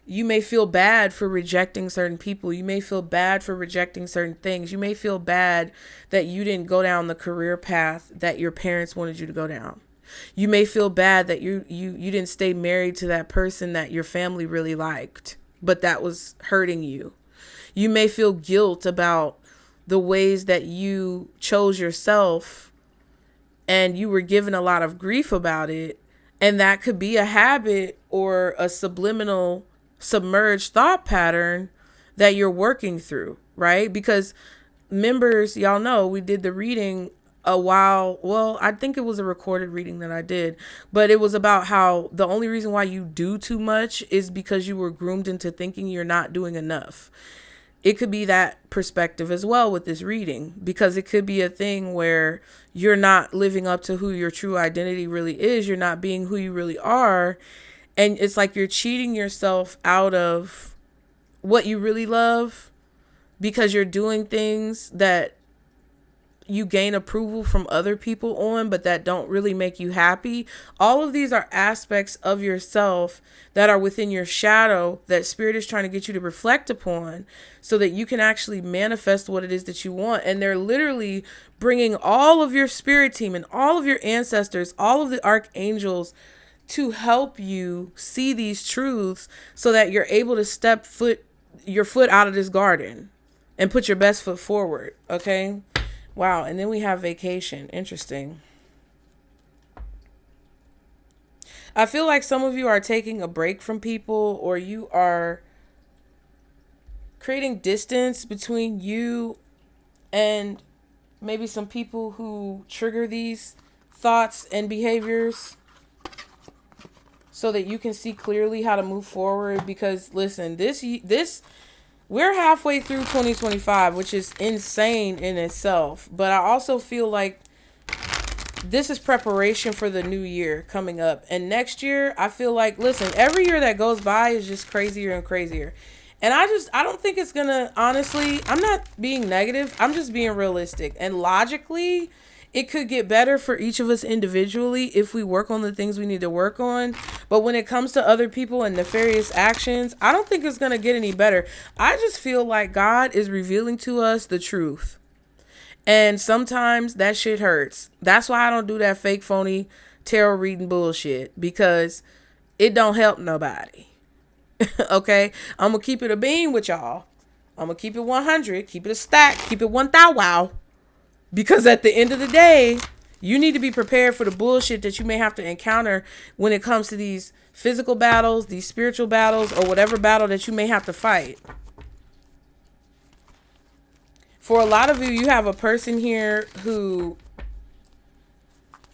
you may feel bad for rejecting certain people. You may feel bad for rejecting certain things. You may feel bad that you didn't go down the career path that your parents wanted you to go down. You may feel bad that you didn't stay married to that person that your family really liked, but that was hurting you. You may feel guilt about the ways that you chose yourself and you were given a lot of grief about it. And that could be a habit or a subliminal, submerged thought pattern that you're working through, right? Because members, y'all know, we did the reading a while. Well, I think it was a recorded reading that I did, but it was about how the only reason why you do too much is because you were groomed into thinking you're not doing enough. It could be that perspective as well with this reading, because it could be a thing where you're not living up to who your true identity really is. You're not being who you really are. And it's like you're cheating yourself out of what you really love because you're doing things that you gain approval from other people on, but that don't really make you happy. All of these are aspects of yourself that are within your shadow that Spirit is trying to get you to reflect upon so that you can actually manifest what it is that you want. And they're literally bringing all of your spirit team and all of your ancestors, all of the archangels to help you see these truths so that you're able to step your foot out of this garden and put your best foot forward. Okay. Wow. And then we have vacation. Interesting. I feel like some of you are taking a break from people, or you are creating distance between you and maybe some people who trigger these thoughts and behaviors so that you can see clearly how to move forward. Because listen, this we're halfway through 2025, which is insane in itself. But I also feel like this is preparation for the new year coming up. And next year, I feel like, listen, every year that goes by is just crazier and crazier. And I don't think it's gonna, honestly, I'm not being negative. I'm just being realistic. And logically, it could get better for each of us individually if we work on the things we need to work on. But when it comes to other people and nefarious actions, I don't think it's going to get any better. I just feel like God is revealing to us the truth. And sometimes that shit hurts. That's why I don't do that fake, phony tarot reading bullshit, because it don't help nobody. Okay? I'm going to keep it a bean with y'all. I'm going to keep it 100, keep it a stack, keep it 1,000 wow. Because at the end of the day, you need to be prepared for the bullshit that you may have to encounter when it comes to these physical battles, these spiritual battles, or whatever battle that you may have to fight. For a lot of you, you have a person here who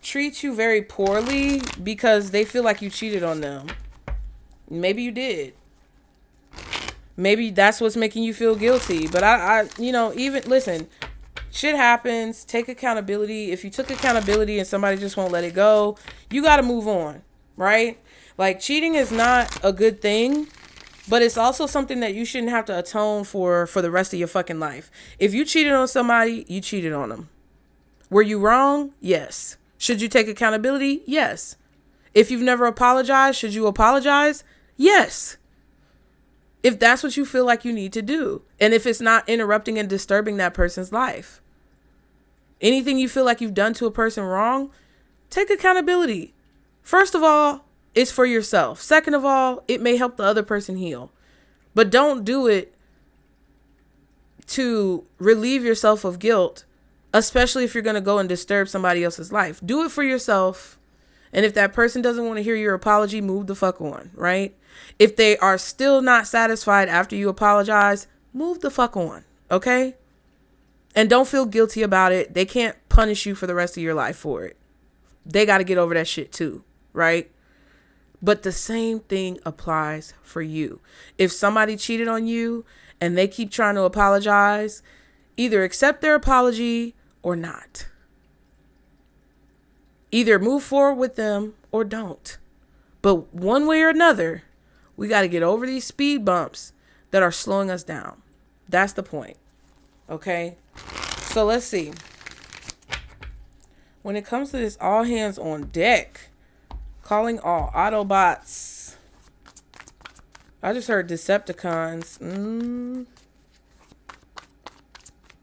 treats you very poorly because they feel like you cheated on them. Maybe you did. Maybe that's what's making you feel guilty. But I even listen, shit happens. Take accountability. If you took accountability and somebody just won't let it go, you got to move on, right? Like, cheating is not a good thing, but it's also something that you shouldn't have to atone for the rest of your fucking life. If you cheated on somebody, you cheated on them. Were you wrong? Yes. Should you take accountability? Yes. If you've never apologized, should you apologize? Yes. If that's what you feel like you need to do. And if it's not interrupting and disturbing that person's life. Anything you feel like you've done to a person wrong, take accountability. First of all, it's for yourself. Second of all, it may help the other person heal. But don't do it to relieve yourself of guilt, especially if you're going to go and disturb somebody else's life. Do it for yourself. And if that person doesn't want to hear your apology, move the fuck on, right? If they are still not satisfied after you apologize, move the fuck on, okay? And don't feel guilty about it. They can't punish you for the rest of your life for it. They got to get over that shit too, right? But the same thing applies for you. If somebody cheated on you and they keep trying to apologize, either accept their apology or not. Either move forward with them or don't. But one way or another, we got to get over these speed bumps that are slowing us down. That's the point. Okay? So let's see. When it comes to this all hands on deck, calling all Autobots. I just heard Decepticons.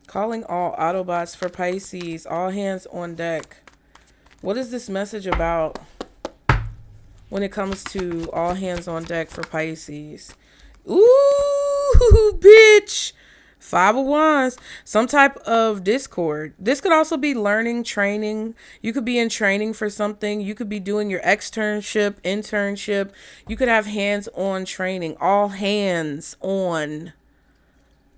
Calling all Autobots for Pisces. All hands on deck. What is this message about when it comes to all hands on deck for Pisces? Ooh, bitch. 5 of Wands. Some type of discord. This could also be learning, training. You could be in training for something. You could be doing your externship, internship. You could have hands-on training. All hands on.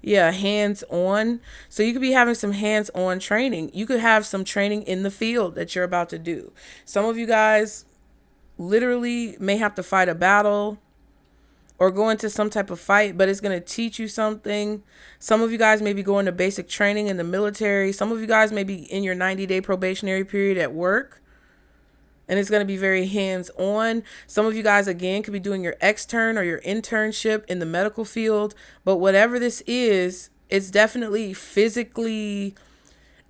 Yeah, hands-on. So you could be having some hands-on training. You could have some training in the field that you're about to do. Some of you guys literally may have to fight a battle or go into some type of fight, but it's going to teach you something. Some of you guys may be going to basic training in the military. Some of you guys may be in your 90-day probationary period at work, and it's going to be very hands-on. Some of you guys, again, could be doing your extern or your internship in the medical field. But whatever this is, it's definitely physically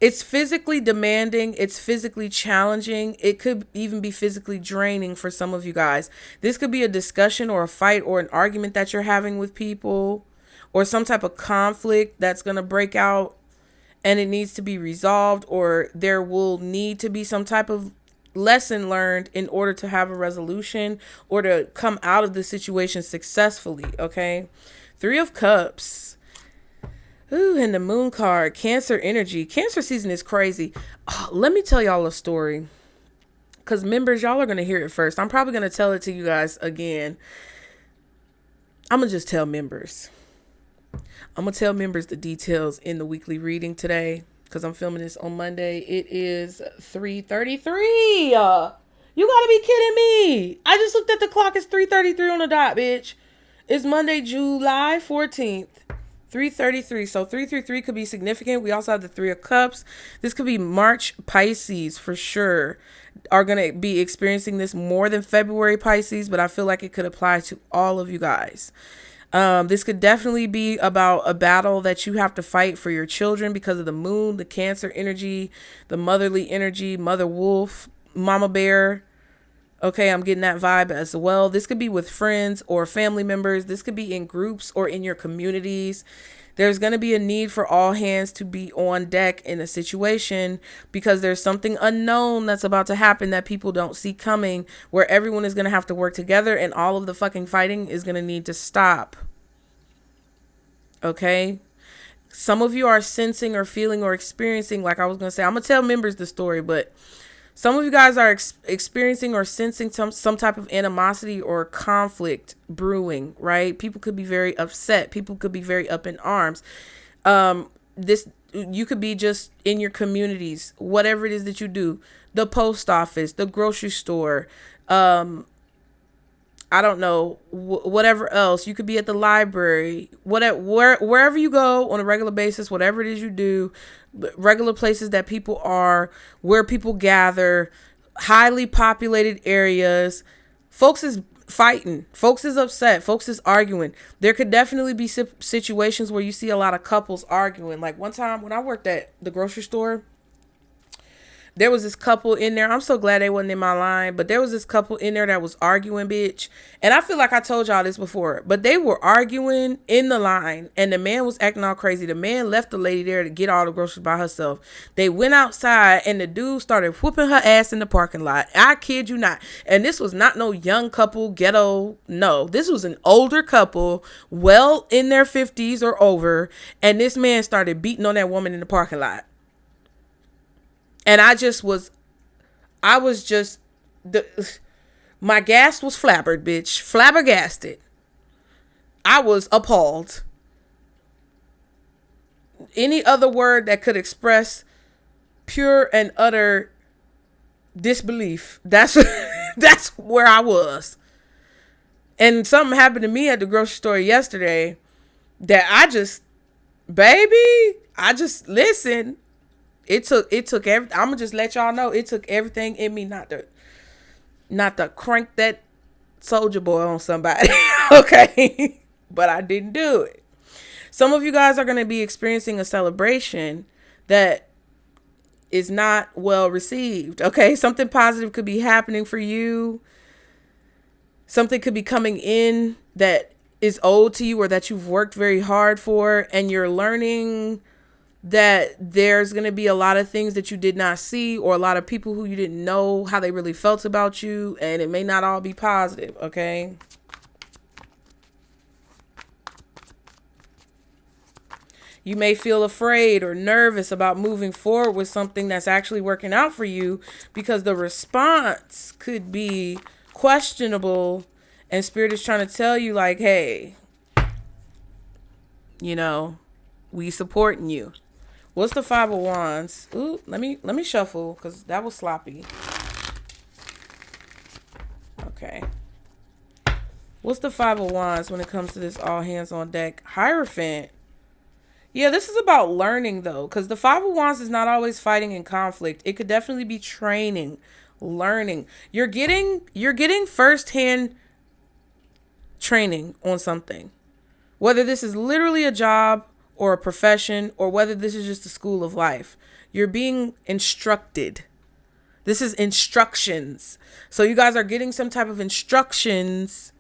demanding. It's physically challenging. It could even be physically draining for some of you guys. This could be a discussion or a fight or an argument that you're having with people, or some type of conflict that's going to break out and it needs to be resolved, or there will need to be some type of lesson learned in order to have a resolution or to come out of the situation successfully. Okay. 3 of Cups. Ooh, and the Moon card, Cancer energy. Cancer season is crazy. Oh, let me tell y'all a story, because members, y'all are going to hear it first. I'm probably going to tell it to you guys again. I'm going to just tell members. I'm going to tell members the details in the weekly reading today, because I'm filming this on Monday. It is 3:33. You got to be kidding me. I just looked at the clock. It's 3:33 on the dot, bitch. It's Monday, July 14th. 3:33. So 333 could be significant. We also have the 3 of Cups. This could be March Pisces for sure. Are going to be experiencing this more than February Pisces, but I feel like it could apply to all of you guys. This could definitely be about a battle that you have to fight for your children because of the moon, the Cancer energy, the motherly energy, mother wolf, mama bear. Okay, I'm getting that vibe as well. This could be with friends or family members. This could be in groups or in your communities. There's going to be a need for all hands to be on deck in a situation because there's something unknown that's about to happen that people don't see coming, where everyone is going to have to work together and all of the fucking fighting is going to need to stop. Okay? Some of you are sensing or feeling or experiencing, like I was going to say, I'm going to tell members the story, but some of you guys are experiencing or sensing some type of animosity or conflict brewing, right? People could be very upset. People could be very up in arms. You could be just in your communities, whatever it is that you do, the post office, the grocery store, I don't know, whatever else. You could be at the library, wherever you go on a regular basis, whatever it is you do, regular places that people are, where people gather, highly populated areas. Folks is fighting. Folks is upset. Folks is arguing. There could definitely be situations where you see a lot of couples arguing. Like one time when I worked at the grocery store, there was this couple in there. I'm so glad they wasn't in my line, but there was this couple in there that was arguing, bitch. And I feel like I told y'all this before, but they were arguing in the line and the man was acting all crazy. The man left the lady there to get all the groceries by herself. They went outside and the dude started whooping her ass in the parking lot. I kid you not. And this was not no young couple, ghetto. No, this was an older couple, well in their 50s or over. And this man started beating on that woman in the parking lot. And my gas was flabbergasted. I was appalled. Any other word that could express pure and utter disbelief. That's where I was. And something happened to me at the grocery store yesterday that listen. It took I'm gonna just let y'all know it took everything in me not to crank that soldier boy on somebody. Okay. But I didn't do it. Some of you guys are gonna be experiencing a celebration that is not well received. Okay. Something positive could be happening for you. Something could be coming in that is owed to you or that you've worked very hard for, and you're learning that there's going to be a lot of things that you did not see, or a lot of people who you didn't know how they really felt about you, and it may not all be positive, okay? You may feel afraid or nervous about moving forward with something that's actually working out for you because the response could be questionable, and Spirit is trying to tell you like, hey, we supporting you. What's the Five of Wands? Ooh, let me shuffle because that was sloppy. Okay. What's the Five of Wands when it comes to this all hands on deck? Hierophant. Yeah, this is about learning though, because the Five of Wands is not always fighting in conflict. It could definitely be training, learning. You're getting firsthand training on something. Whether this is literally a job or a profession, or whether this is just a school of life. You're being instructed. This is instructions. So you guys are getting some type of instructions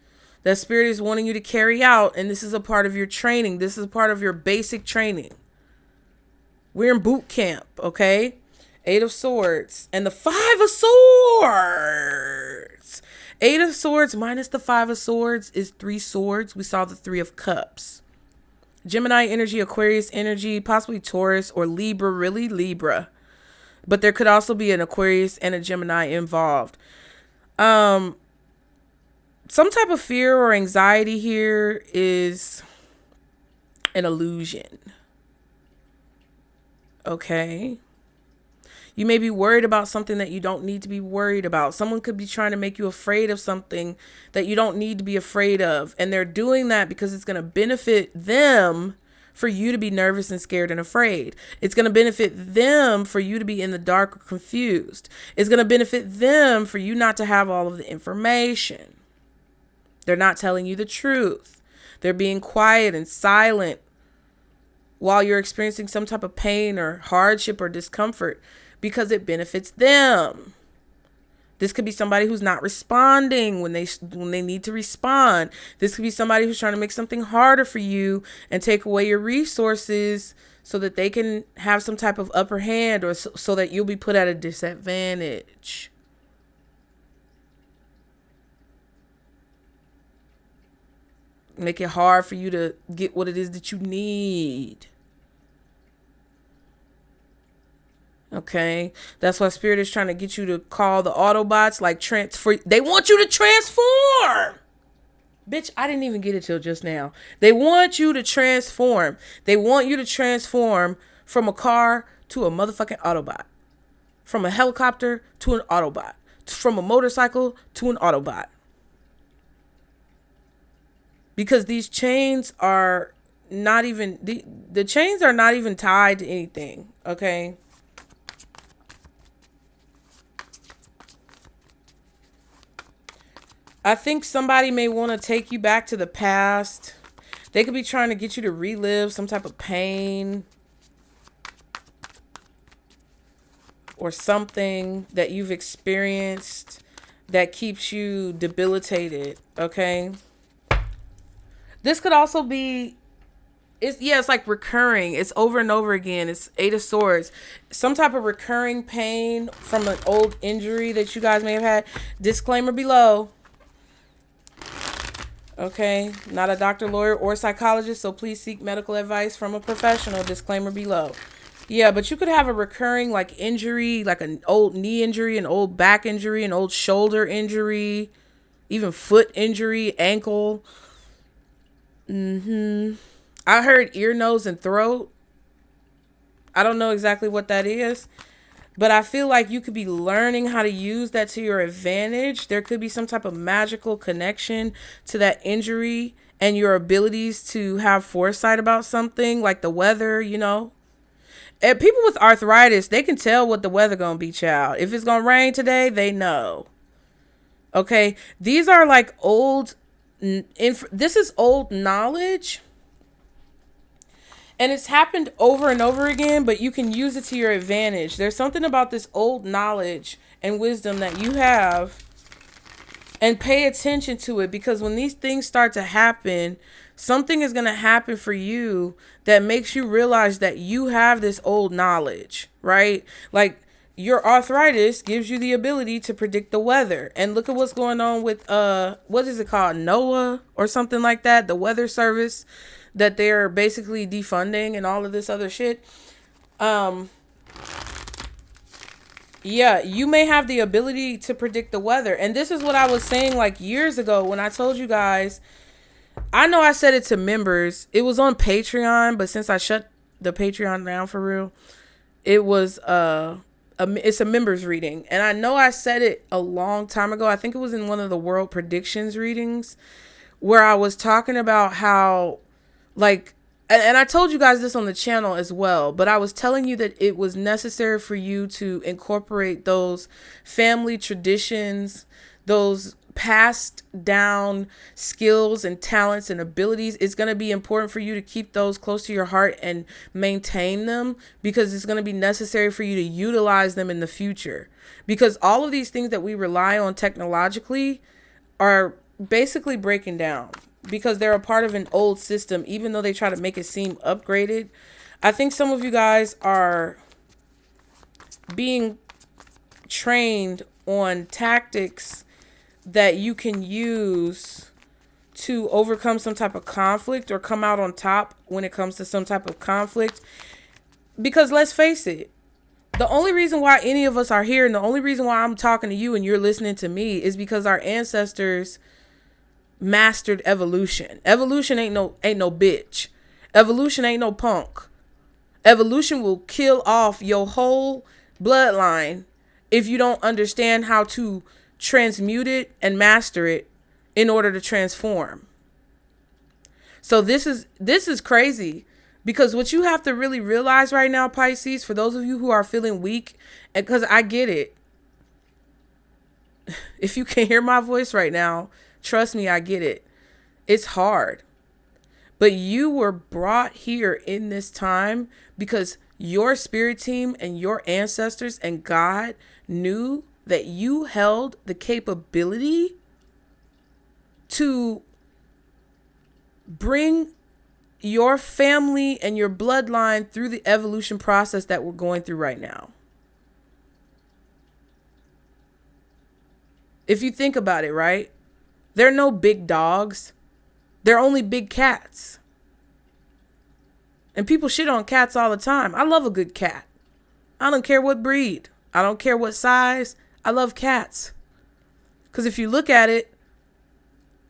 that Spirit is wanting you to carry out, and this is a part of your training. This is a part of your basic training. We're in boot camp, okay? 8 of Swords and the 5 of Swords. 8 of Swords minus the 5 of Swords is 3 swords. We saw the 3 of Cups. Gemini energy, Aquarius energy, possibly Taurus or Libra, really Libra. But there could also be an Aquarius and a Gemini involved. Some type of fear or anxiety here is an illusion. Okay. You may be worried about something that you don't need to be worried about. Someone could be trying to make you afraid of something that you don't need to be afraid of. And they're doing that because it's going to benefit them for you to be nervous and scared and afraid. It's going to benefit them for you to be in the dark or confused. It's going to benefit them for you not to have all of the information. They're not telling you the truth. They're being quiet and silent while you're experiencing some type of pain or hardship or discomfort, because it benefits them. This could be somebody who's not responding when they need to respond. This could be somebody who's trying to make something harder for you and take away your resources so that they can have some type of upper hand, or so that you'll be put at a disadvantage. Make it hard for you to get what it is that you need. Okay, that's why Spirit is trying to get you to call the Autobots, like transfer. They want you to transform. Bitch, I didn't even get it till just now. They want you to transform. They want you to transform from a car to a motherfucking Autobot. From a helicopter to an Autobot. From a motorcycle to an Autobot. Because these chains are not even, the chains are not even tied to anything, okay? I think somebody may want to take you back to the past. They could be trying to get you to relive some type of pain or something that you've experienced that keeps you debilitated, okay? This could also be, it's like recurring. It's over and over again. It's Eight of Swords. Some type of recurring pain from an old injury that you guys may have had. Disclaimer below. Okay, not a doctor, lawyer, or psychologist, so please seek medical advice from a professional. Disclaimer below. Yeah, but you could have a recurring like injury, like an old knee injury, an old back injury, an old shoulder injury, even foot injury, ankle. I heard ear, nose, and throat. I don't know exactly what that is. But I feel like you could be learning how to use that to your advantage. There could be some type of magical connection to that injury and your abilities to have foresight about something like the weather, you know. And people with arthritis, they can tell what the weather gonna be, child. If it's gonna rain today, they know. Okay, these are like old, this is old knowledge. And it's happened over and over again, but you can use it to your advantage. There's something about this old knowledge and wisdom that you have, and pay attention to it, because when these things start to happen, something is going to happen for you that makes you realize that you have this old knowledge, right? Like your arthritis gives you the ability to predict the weather. And look at what's going on with, what is it called? NOAA or something like that. The weather service that they're basically defunding and all of this other shit. Yeah, you may have the ability to predict the weather. And this is what I was saying like years ago when I told you guys, I know I said it to members. It was on Patreon, but since I shut the Patreon down for real, it was, it's a members reading. And I know I said it a long time ago. I think it was in one of the world predictions readings where I was talking about how, like, and I told you guys this on the channel as well, but I was telling you that it was necessary for you to incorporate those family traditions, those passed down skills and talents and abilities. It's going to be important for you to keep those close to your heart and maintain them, because it's going to be necessary for you to utilize them in the future. Because all of these things that we rely on technologically are basically breaking down, because they're a part of an old system, even though they try to make it seem upgraded. I think some of you guys are being trained on tactics that you can use to overcome some type of conflict or come out on top when it comes to some type of conflict. Because let's face it, the only reason why any of us are here and the only reason why I'm talking to you and you're listening to me is because our ancestors mastered evolution. Evolution ain't no bitch. Evolution ain't no punk. Evolution will kill off your whole bloodline if you don't understand how to transmute it and master it in order to transform. So this is crazy, because what you have to really realize right now, Pisces, for those of you who are feeling weak, and because I get it, if you can hear my voice right now, trust me, I get it. It's hard. But you were brought here in this time because your spirit team and your ancestors and God knew that you held the capability to bring your family and your bloodline through the evolution process that we're going through right now. If you think about it, right? There are no big dogs. There are only big cats. And people shit on cats all the time. I love a good cat. I don't care what breed. I don't care what size. I love cats. Because if you look at it,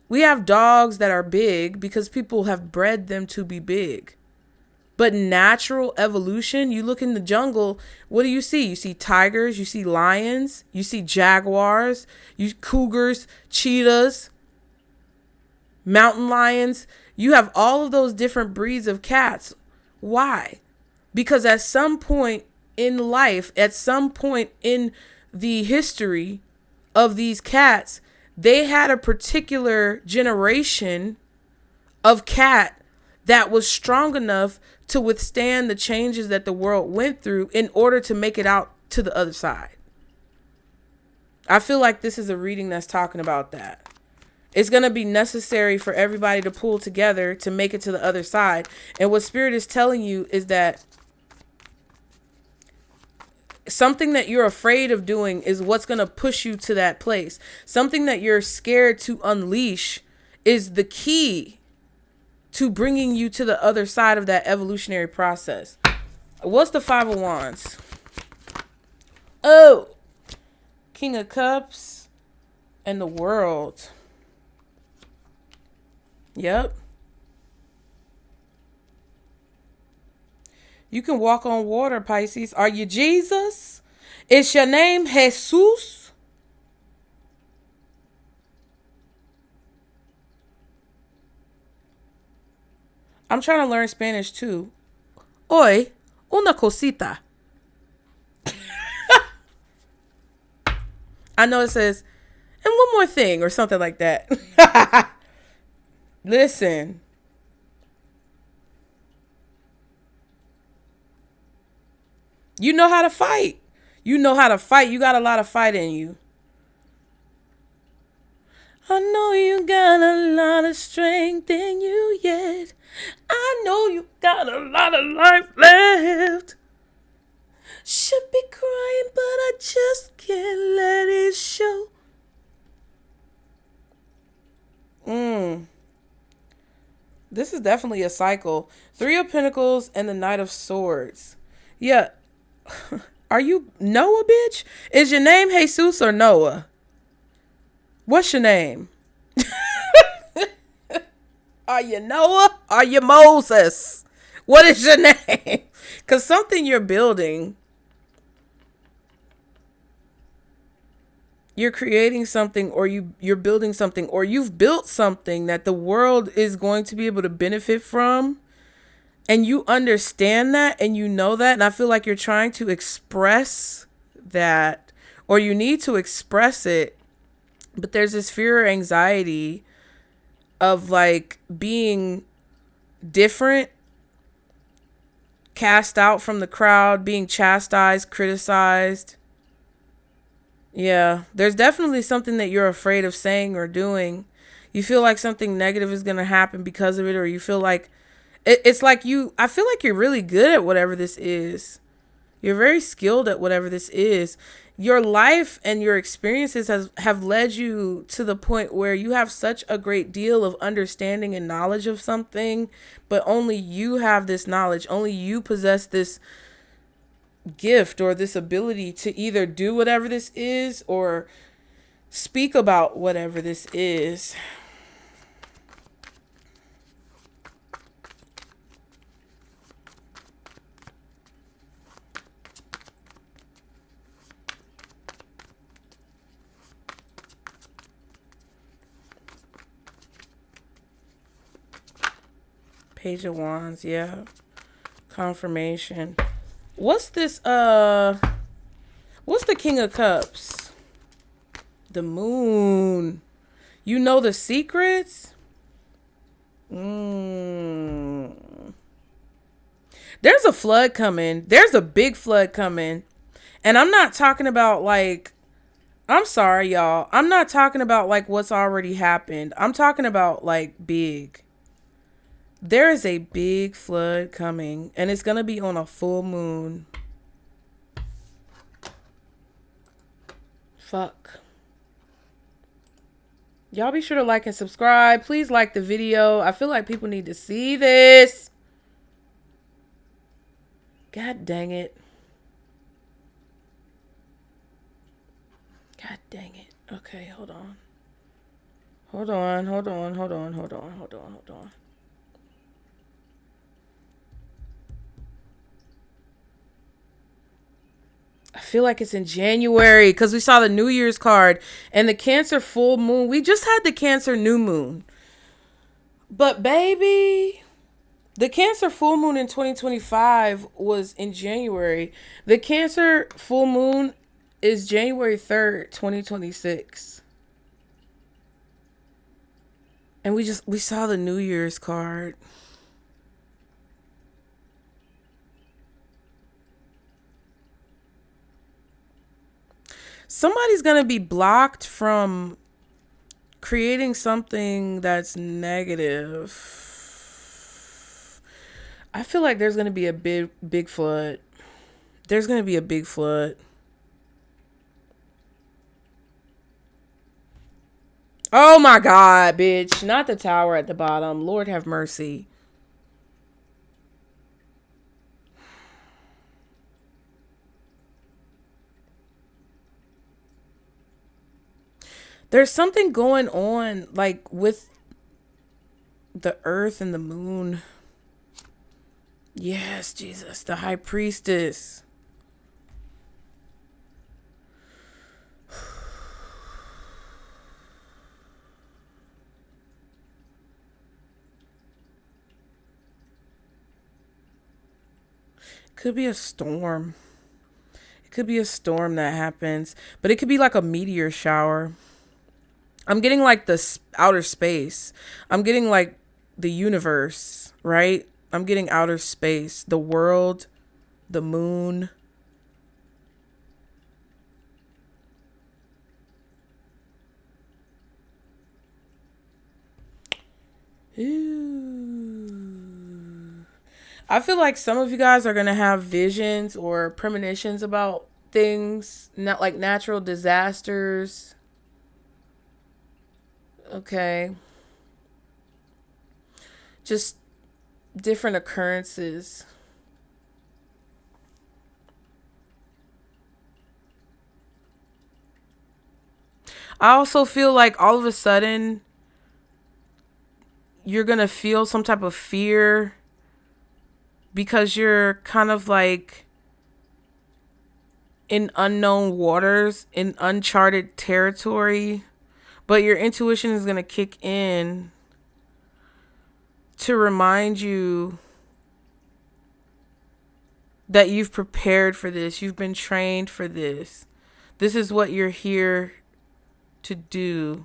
we have dogs that are big because people have bred them to be big. But natural evolution, you look in the jungle, what do you see? You see tigers, you see lions, you see jaguars, cougars, cheetahs, mountain lions. You have all of those different breeds of cats. Why? Because at some point in life, at some point in the history of these cats, they had a particular generation of cat that was strong enough to withstand the changes that the world went through in order to make it out to the other side. I feel like this is a reading that's talking about that. It's going to be necessary for everybody to pull together to make it to the other side. And what Spirit is telling you is that something that you're afraid of doing is what's going to push you to that place. Something that you're scared to unleash is the key to bringing you to the other side of that evolutionary process. What's the Five of Wands? Oh, King of Cups and the World. Yep. You can walk on water, Pisces. Are you Jesus? Is your name Jesus? I'm trying to learn Spanish too. Hoy, una cosita. I know it says, and one more thing or something like that. Listen. You know how to fight. You know how to fight. You got a lot of fight in you. I know you got a lot of strength in you yet. I know you got a lot of life left. Should be crying, but I just can't let it show. This is definitely a cycle. Three of Pentacles and the Knight of Swords. Yeah. Are you Noah, bitch? Is your name Jesus or Noah? What's your name? Are you Noah? Are you Moses? What is your name? Because something you're building, you're creating something, or you're building something, or you've built something that the world is going to be able to benefit from. And you understand that and you know that. And I feel like you're trying to express that, or you need to express it. But there's this fear or anxiety of like being different, cast out from the crowd, being chastised, criticized. Yeah, there's definitely something that you're afraid of saying or doing. You feel like something negative is going to happen because of it, or you feel like it's like I feel like you're really good at whatever this is. You're very skilled at whatever this is. Your life and your experiences have led you to the point where you have such a great deal of understanding and knowledge of something, but only you have this knowledge. Only you possess this gift or this ability to either do whatever this is or speak about whatever this is. Page of Wands, yeah. Confirmation. What's this, what's the King of Cups? The Moon. You know the secrets? There's a flood coming. There's a big flood coming. And I'm not talking about like, I'm sorry, y'all. I'm not talking about like what's already happened. I'm talking about like big. There is a big flood coming, and it's going to be on a full moon. Fuck. Y'all be sure to like and subscribe. Please like the video. I feel like people need to see this. God dang it. Dang it. Okay, hold on. Hold on. I feel like it's in January because we saw the New Year's card and the Cancer full moon. We just had the Cancer new moon. But baby, the Cancer full moon in 2025 was in January. The Cancer full moon is January 3rd, 2026. And we saw the New Year's card. Somebody's going to be blocked from creating something that's negative. I feel like there's going to be a big flood. There's going to be a big flood. Oh my God, bitch. Not the tower at the bottom. Lord have mercy. There's something going on, like, with the earth and the moon. Yes, Jesus, the high priestess. Could be a storm. It could be a storm that happens, but it could be like a meteor shower. I'm getting like the outer space. I'm getting like the universe, right? I'm getting outer space, the world, the moon. Ooh. I feel like some of you guys are going to have visions or premonitions about things, not like natural disasters. Okay. Just different occurrences. I also feel like all of a sudden you're going to feel some type of fear because you're kind of like in unknown waters, in uncharted territory, but your intuition is going to kick in to remind you that you've prepared for this. You've been trained for this. This is what you're here to do.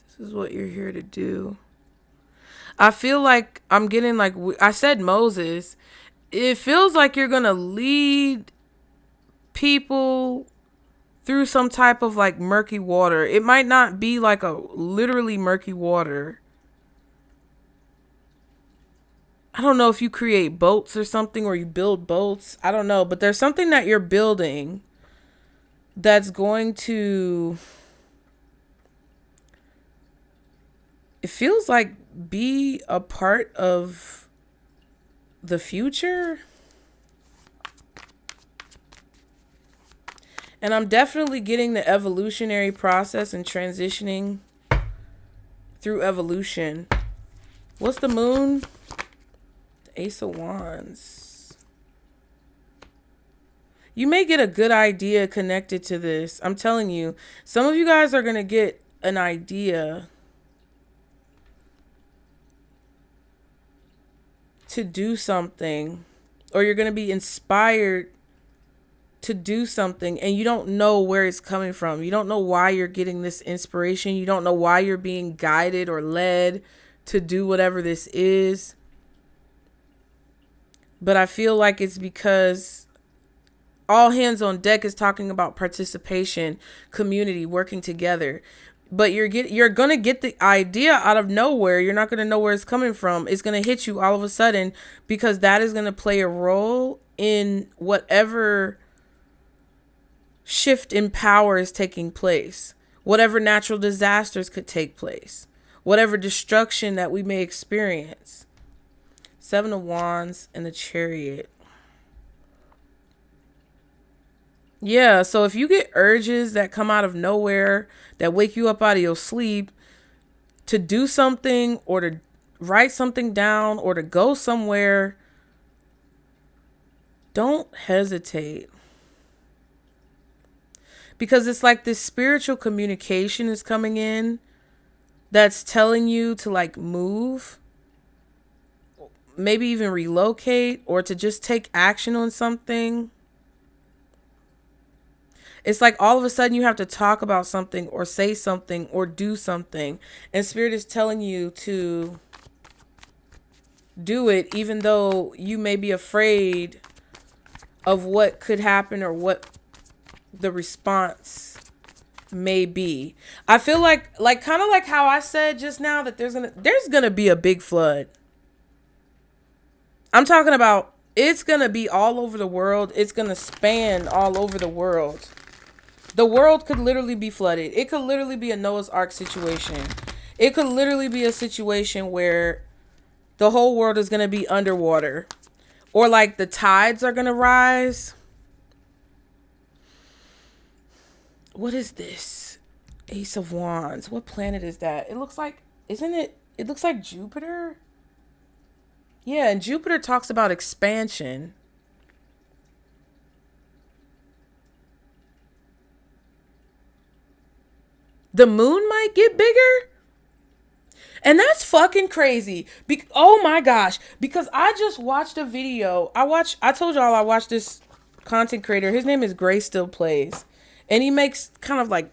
This is what you're here to do. I feel like I'm getting like, I said Moses. It feels like you're going to lead people through some type of like murky water. It might not be like a literally murky water. I don't know if you create boats or something, or you build boats. I don't know, but there's something that you're building that's going to, it feels like, be a part of the future. And I'm definitely getting the evolutionary process and transitioning through evolution. What's the moon? The Ace of Wands. You may get a good idea connected to this. I'm telling you, some of you guys are going to get an idea to do something, or you're going to be inspired to do something, and you don't know where it's coming from. You don't know why you're getting this inspiration. You don't know why you're being guided or led to do whatever this is. But I feel like it's because all hands on deck is talking about participation, community, working together. But you're going to get the idea out of nowhere. You're not going to know where it's coming from. It's going to hit you all of a sudden, because that is going to play a role in whatever shift in power is taking place, whatever natural disasters could take place, whatever destruction that we may experience. Seven of Wands and the Chariot. Yeah, so if you get urges that come out of nowhere, that wake you up out of your sleep to do something or to write something down or to go somewhere, don't hesitate. Because it's like this spiritual communication is coming in that's telling you to like move, maybe even relocate, or to just take action on something. It's like all of a sudden you have to talk about something or say something or do something. And Spirit is telling you to do it, even though you may be afraid of what could happen or what the response may be. I feel like kind of like how I said just now that there's gonna be a big flood. I'm talking about it's gonna be all over the world. It's gonna span all over the world. The world could literally be flooded. It could literally be a Noah's Ark situation. It could literally be a situation where the whole world is gonna be underwater, or like the tides are gonna rise. What is this? Ace of Wands. What planet is that? It looks like, isn't it? It looks like Jupiter. Yeah, and Jupiter talks about expansion. The moon might get bigger. And that's fucking crazy. Oh my gosh. Because I just watched a video. I told y'all I watched this content creator. His name is Gray Still Plays. And he makes kind of like,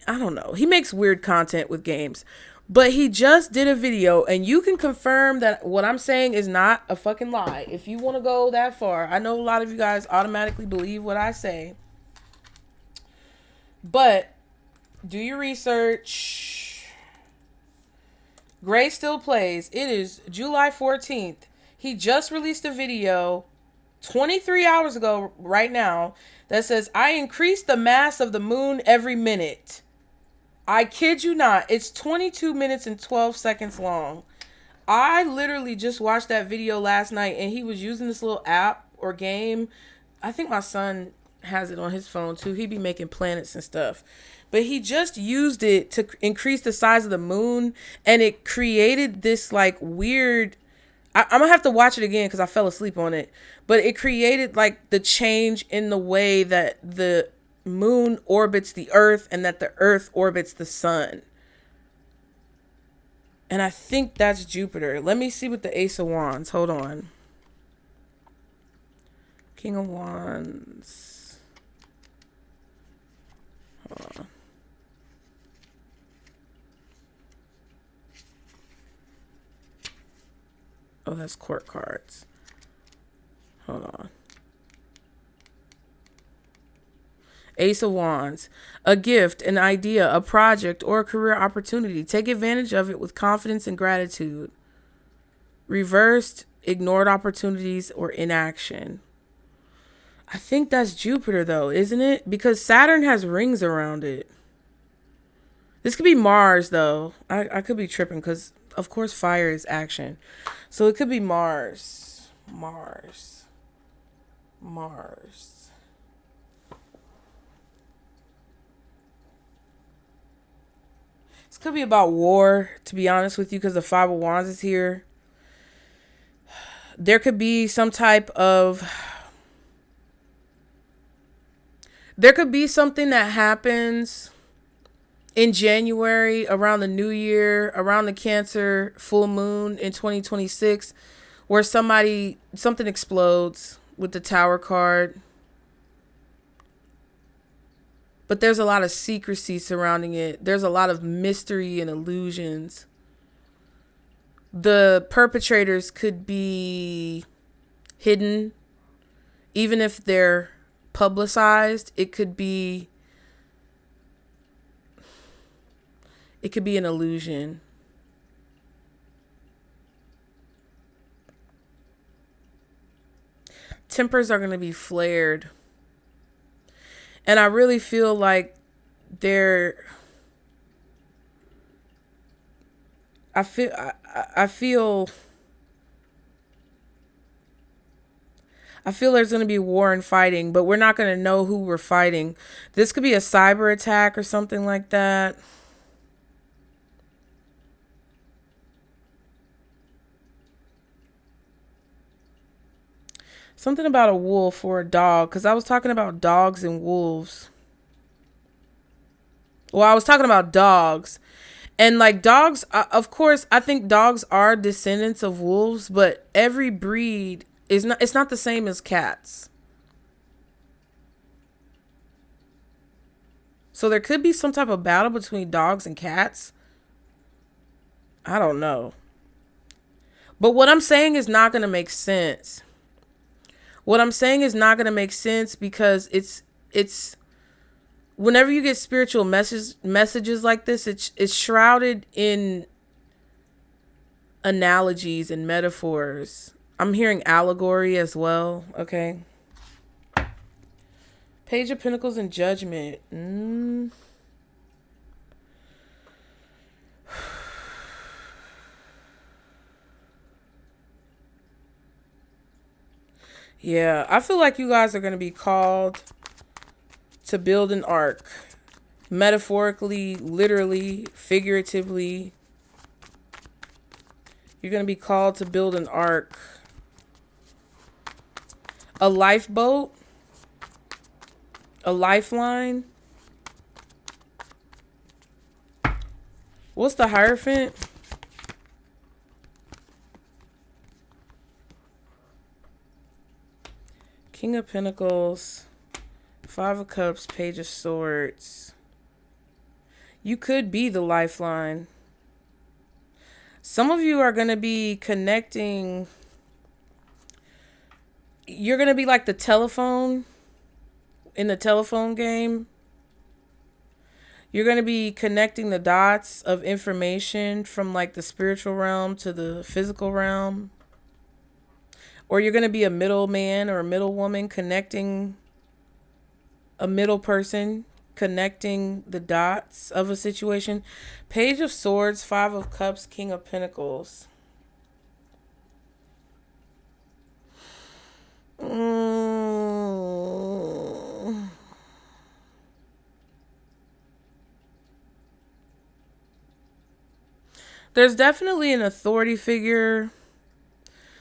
I don't know. He makes weird content with games. But he just did a video, and you can confirm that what I'm saying is not a fucking lie. If you want to go that far, I know a lot of you guys automatically believe what I say. But do your research. Gray Still Plays. It is July 14th. He just released a video 23 hours ago right now that says, I increase the mass of the moon every minute. I kid you not. It's 22 minutes and 12 seconds long. I literally just watched that video last night, and he was using this little app or game. I think my son has it on his phone too. He be making planets and stuff. But he just used it to increase the size of the moon, and it created this like weird... I'm going to have to watch it again because I fell asleep on it. But it created like the change in the way that the moon orbits the earth and that the earth orbits the sun. And I think that's Jupiter. Let me see what the Ace of Wands. Hold on. King of Wands. Hold on. Oh, that's court cards. Hold on. Ace of Wands. A gift, an idea, a project, or a career opportunity. Take advantage of it with confidence and gratitude. Reversed, ignored opportunities, or inaction. I think that's Jupiter, though, isn't it? Because Saturn has rings around it. This could be Mars, though. I could be tripping because, of course, fire is action. So it could be Mars. Mars. This could be about war, to be honest with you, because the Five of Wands is here. There could be some type of... There could be something that happens in January, around the new year, around the Cancer full moon in 2026, where something explodes with the Tower card. But there's a lot of secrecy surrounding it. There's a lot of mystery and illusions. The perpetrators could be hidden, even if they're publicized. It could be an illusion. Tempers are going to be flared. And I really feel like I feel there's going to be war and fighting, but we're not going to know who we're fighting. This could be a cyber attack or something like that. Something about a wolf or a dog, because I was talking about dogs and wolves. Well, I was talking about dogs. And like dogs, of course, I think dogs are descendants of wolves, but every breed is not, it's not the same as cats. So there could be some type of battle between dogs and cats. I don't know. But what I'm saying is not going to make sense. What I'm saying is not going to make sense because it's whenever you get spiritual messages like this, it's shrouded in analogies and metaphors. I'm hearing allegory as well. Okay. Page of Pentacles and Judgment. Yeah, I feel like you guys are going to be called to build an ark. Metaphorically, literally, figuratively. You're going to be called to build an ark. A lifeboat. A lifeline. What's the Hierophant? King of Pentacles. Five of Cups. Page of Swords. You could be the lifeline. Some of you are going to be connecting. You're going to be like the telephone in the telephone game. You're going to be connecting the dots of information from like the spiritual realm to the physical realm. Or you're going to be a middleman or a middle woman connecting a middle person, connecting the dots of a situation. Page of Swords, Five of Cups, King of Pentacles. There's definitely an authority figure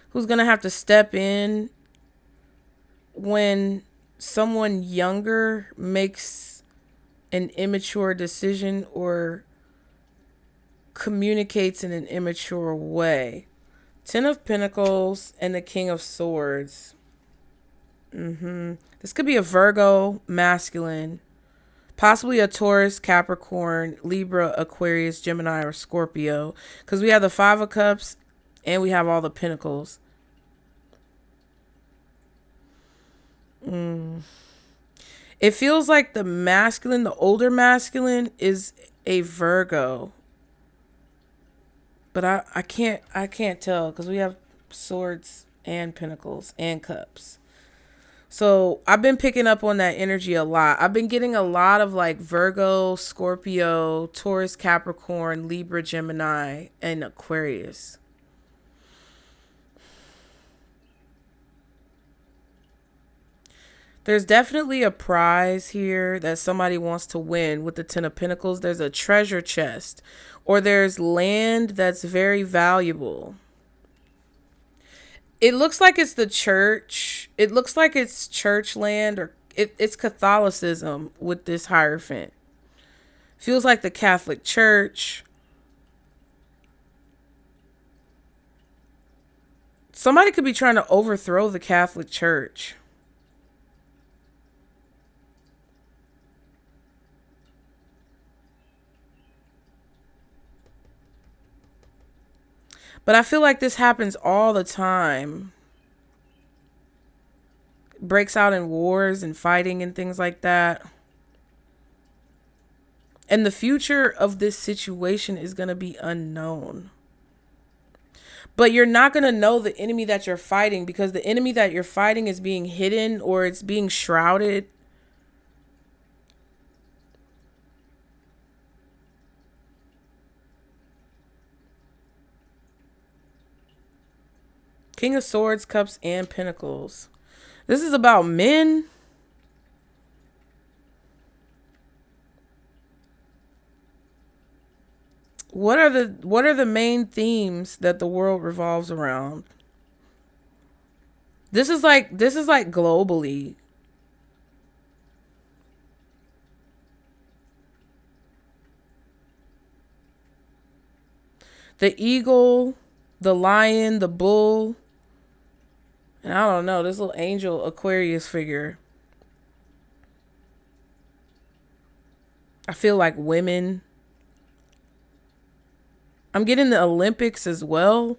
who's going to have to step in when someone younger makes an immature decision or communicates in an immature way. Ten of Pentacles and the King of Swords. This could be a Virgo masculine. Possibly a Taurus, Capricorn, Libra, Aquarius, Gemini, or Scorpio. Because we have the Five of Cups and we have all the Pentacles. It feels like the masculine, the older masculine, is a Virgo. But I can't tell because we have swords and pentacles and cups. So I've been picking up on that energy a lot. I've been getting a lot of like Virgo, Scorpio, Taurus, Capricorn, Libra, Gemini, and Aquarius. There's definitely a prize here that somebody wants to win with the Ten of Pentacles. There's a treasure chest or there's land that's very valuable. It looks like it's the church. It looks like it's church land or it's Catholicism with this Hierophant. Feels like the Catholic Church. Somebody could be trying to overthrow the Catholic Church. But I feel like this happens all the time. Breaks out in wars and fighting and things like that. And the future of this situation is going to be unknown. But you're not going to know the enemy that you're fighting because the enemy that you're fighting is being hidden or it's being shrouded. King of Swords, Cups, and Pentacles. This is about men. What are the main themes that the world revolves around? This is like globally. The eagle, the lion, the bull, and I don't know, this little angel Aquarius figure. I feel like women. I'm getting the Olympics as well.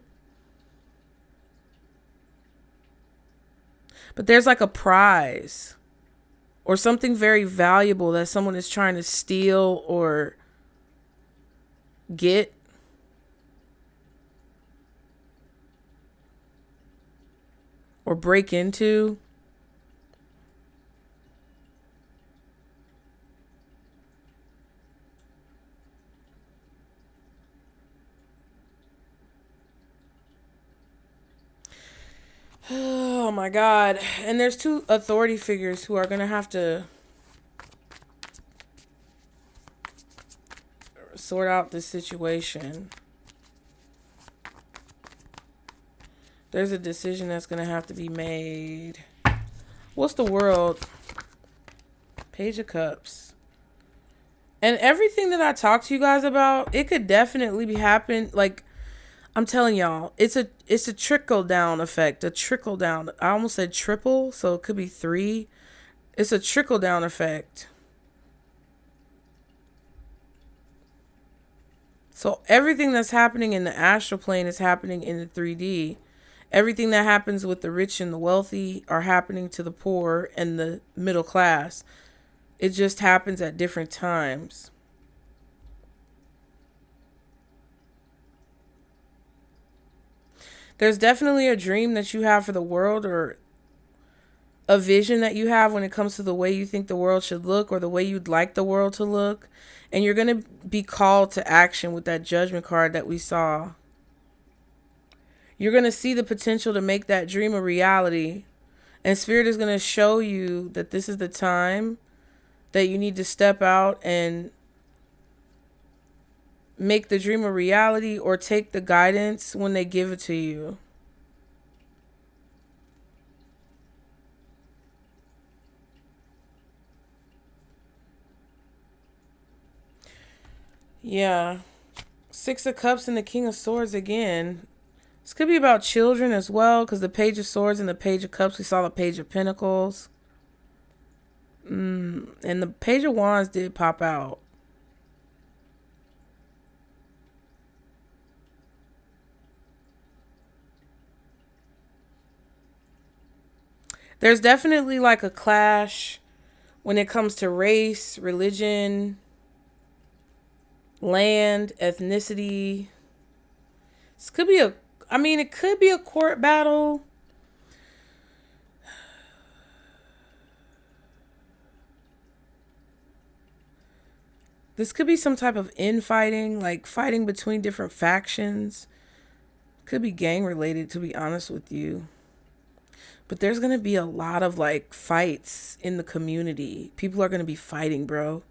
But there's like a prize or something very valuable that someone is trying to steal or get. Or break into. Oh my God. And there's two authority figures who are going to have to sort out this situation. There's a decision that's going to have to be made. What's the world? Page of Cups. And everything that I talked to you guys about, it could definitely be happen. Like, I'm telling y'all, it's a trickle down effect. A trickle down. I almost said triple, so it could be 3. It's a trickle down effect. So everything that's happening in the astral plane is happening in the 3D. Everything that happens with the rich and the wealthy are happening to the poor and the middle class. It just happens at different times. There's definitely a dream that you have for the world, or a vision that you have when it comes to the way you think the world should look or the way you'd like the world to look. And you're going to be called to action with that Judgment card that we saw. You're going to see the potential to make that dream a reality. And Spirit is going to show you that this is the time that you need to step out and make the dream a reality, or take the guidance when they give it to you. Yeah. 6 of Cups and the King of Swords again. This could be about children as well, because the Page of Swords and the Page of Cups, we saw the Page of Pentacles. And the Page of Wands did pop out. There's definitely like a clash when it comes to race, religion, land, ethnicity. This could be it could be a court battle. This could be some type of infighting, like fighting between different factions. Could be gang related, to be honest with you. But there's going to be a lot of like fights in the community. People are going to be fighting, bro.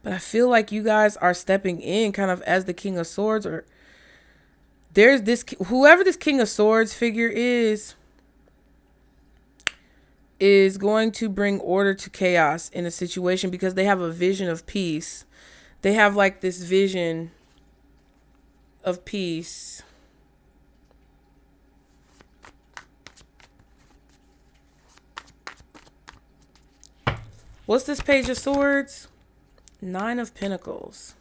But I feel like you guys are stepping in kind of as the King of Swords, or there's this, whoever this King of Swords figure is going to bring order to chaos in a situation, because they have a vision of peace. They have like this vision of peace. What's this Page of Swords? 9 of Pentacles.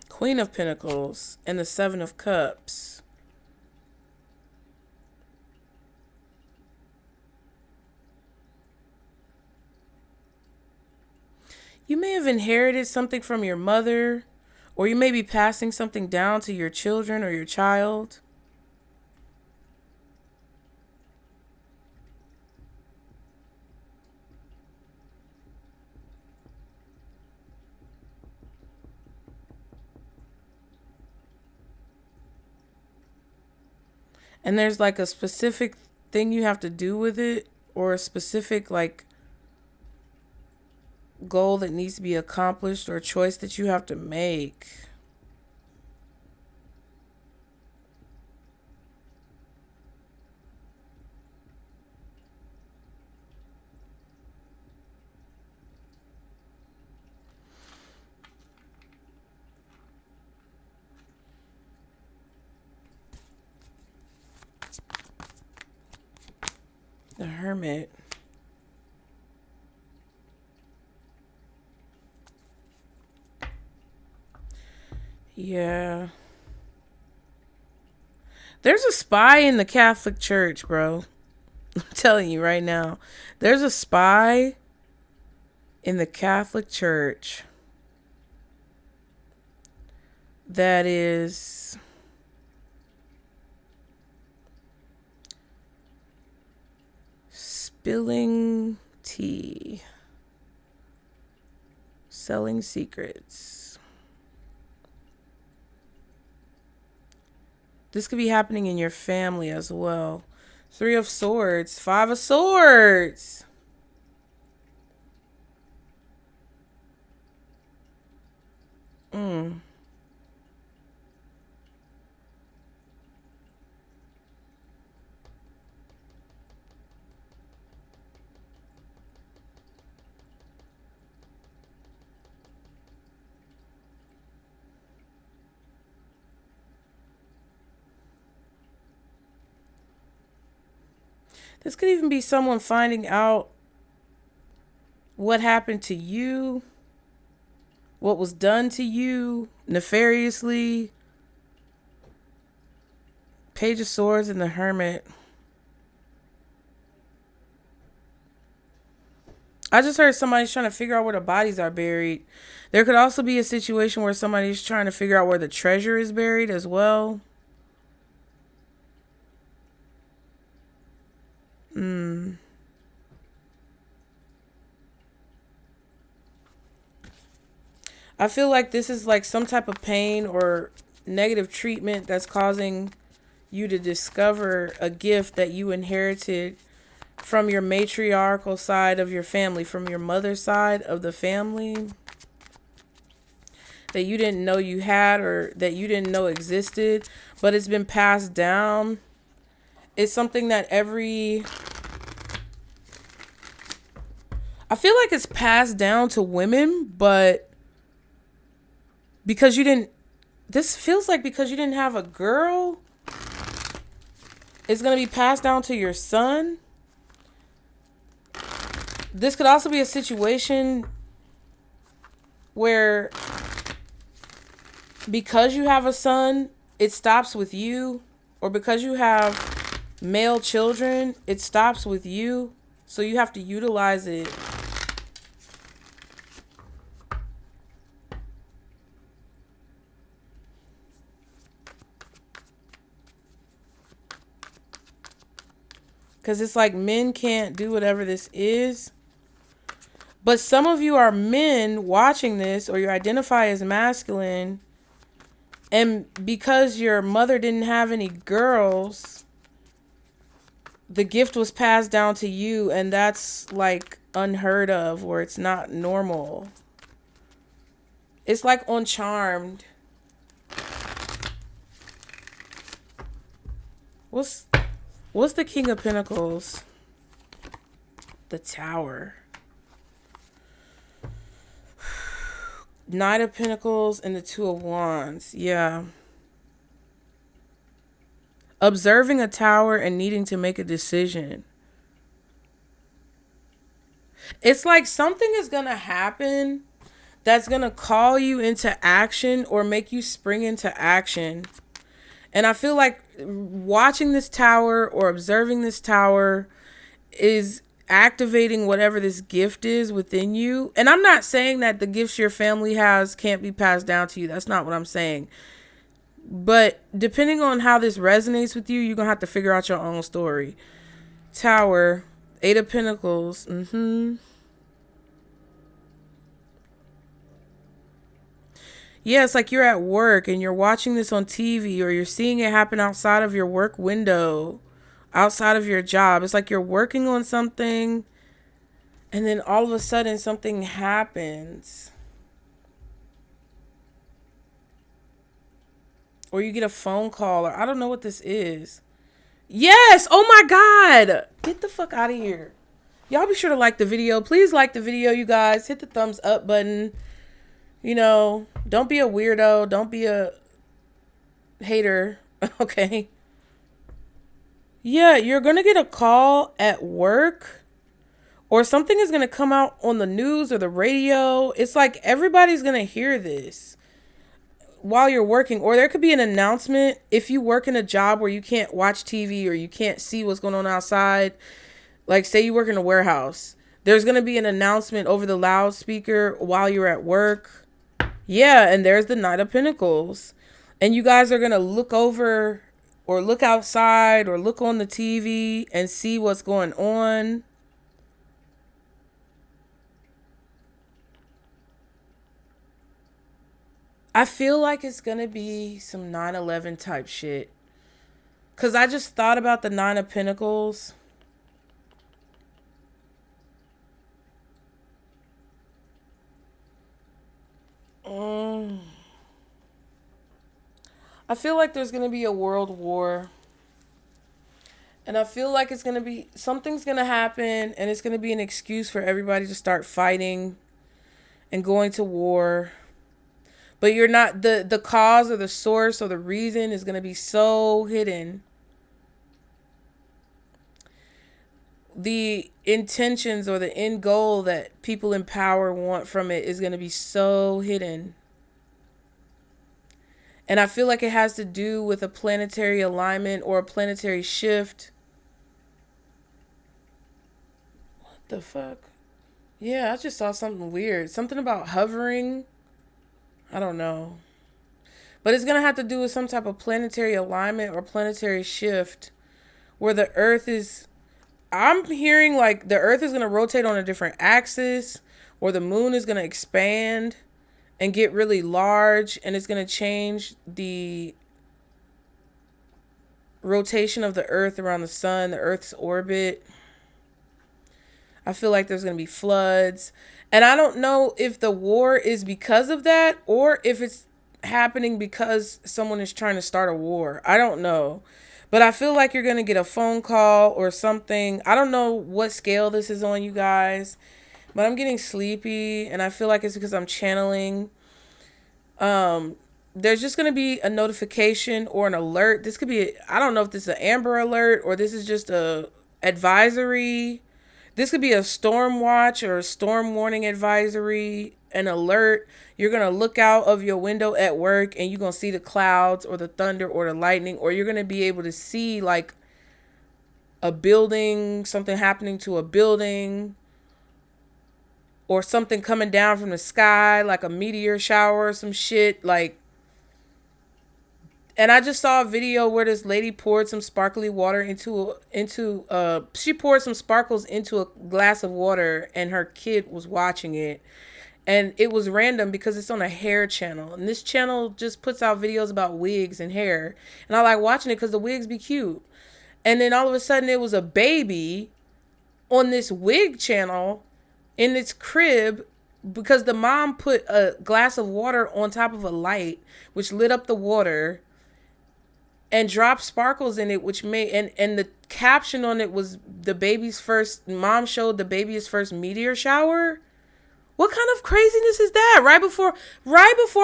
Queen of Pentacles and the 7 of Cups. You may have inherited something from your mother, or you may be passing something down to your children or your child. And there's like a specific thing you have to do with it, or a specific like goal that needs to be accomplished, or a choice that you have to make. The Hermit. Yeah. There's a spy in the Catholic Church, bro. I'm telling you right now. There's a spy in the Catholic Church that is spilling tea, selling secrets. This could be happening in your family as well. 3 of Swords, 5 of Swords. This could even be someone finding out what happened to you, what was done to you nefariously. Page of Swords and the Hermit. I just heard somebody's trying to figure out where the bodies are buried. There could also be a situation where somebody's trying to figure out where the treasure is buried as well. I feel like this is like some type of pain or negative treatment that's causing you to discover a gift that you inherited from your matriarchal side of your family, from your mother's side of the family, that you didn't know you had, or that you didn't know existed, but it's been passed down. It's something that I feel like it's passed down to women, but because you didn't, this feels like because you didn't have a girl, it's going to be passed down to your son. This could also be a situation where because you have a son, it stops with you, or because you have male children, it stops with you. So you have to utilize it. Because it's like men can't do whatever this is. But some of you are men watching this, or you identify as masculine. And because your mother didn't have any girls, the gift was passed down to you. And that's like unheard of, or it's not normal. It's like on Charmed. What's the King of Pentacles? The Tower. Knight of Pentacles and the Two of Wands. Yeah. Observing a tower and needing to make a decision. It's like something is going to happen that's going to call you into action or make you spring into action. And I feel like watching this tower or observing this tower is activating whatever this gift is within you. And I'm not saying that the gifts your family has can't be passed down to you. That's not what I'm saying. But depending on how this resonates with you, you're going to have to figure out your own story. Tower, Eight of Pentacles. Yeah, it's like you're at work and you're watching this on TV, or you're seeing it happen outside of your work window, outside of your job. It's like you're working on something and then all of a sudden something happens. Or you get a phone call, or I don't know what this is. Yes! Oh my God! Get the fuck out of here. Y'all be sure to like the video. Please like the video, you guys. Hit the thumbs up button. You know, don't be a weirdo. Don't be a hater. Okay. Yeah, you're going to get a call at work, or something is going to come out on the news or the radio. It's like everybody's going to hear this while you're working. Or there could be an announcement if you work in a job where you can't watch TV or you can't see what's going on outside. Like, say you work in a warehouse. There's going to be an announcement over the loudspeaker while you're at work. Yeah, and there's the Knight of Pentacles. And you guys are going to look over or look outside or look on the TV and see what's going on. I feel like it's going to be some 9/11 type shit. Because I just thought about the Nine of Pentacles. I feel like there's going to be a world war. And I feel like it's going to be, something's going to happen, and it's going to be an excuse for everybody to start fighting and going to war. But you're not, the cause or the source or the reason is going to be so hidden. The intentions or the end goal that people in power want from it is going to be so hidden. And I feel like it has to do with a planetary alignment or a planetary shift. What the fuck? Yeah, I just saw something weird. Something about hovering. I don't know. But it's going to have to do with some type of planetary alignment or planetary shift where the earth is, I'm hearing like the earth is going to rotate on a different axis, or the moon is going to expand and get really large, and it's going to change the rotation of the earth around the sun, the earth's orbit. I feel like there's going to be floods. And I don't know if the war is because of that, or if it's happening because someone is trying to start a war. I don't know. But I feel like you're going to get a phone call or something. I don't know what scale this is on, you guys. But I'm getting sleepy, and I feel like it's because I'm channeling. There's just going to be a notification or an alert. This could be, I don't know if this is an Amber Alert or this is just a advisory. This could be a storm watch or a storm warning advisory, an alert. You're going to look out of your window at work and you're going to see the clouds or the thunder or the lightning, or you're going to be able to see like a building, something happening to a building, or something coming down from the sky, like a meteor shower or some shit. Like, and I just saw a video where this lady poured some sparkly water she poured some sparkles into a glass of water, and her kid was watching it. And it was random because it's on a hair channel, and this channel just puts out videos about wigs and hair. And I like watching it because the wigs be cute. And then all of a sudden it was a baby on this wig channel in its crib, because the mom put a glass of water on top of a light, which lit up the water and dropped sparkles in it, which made, and the caption on it was mom showed the baby's first meteor shower. What kind of craziness is that? Right before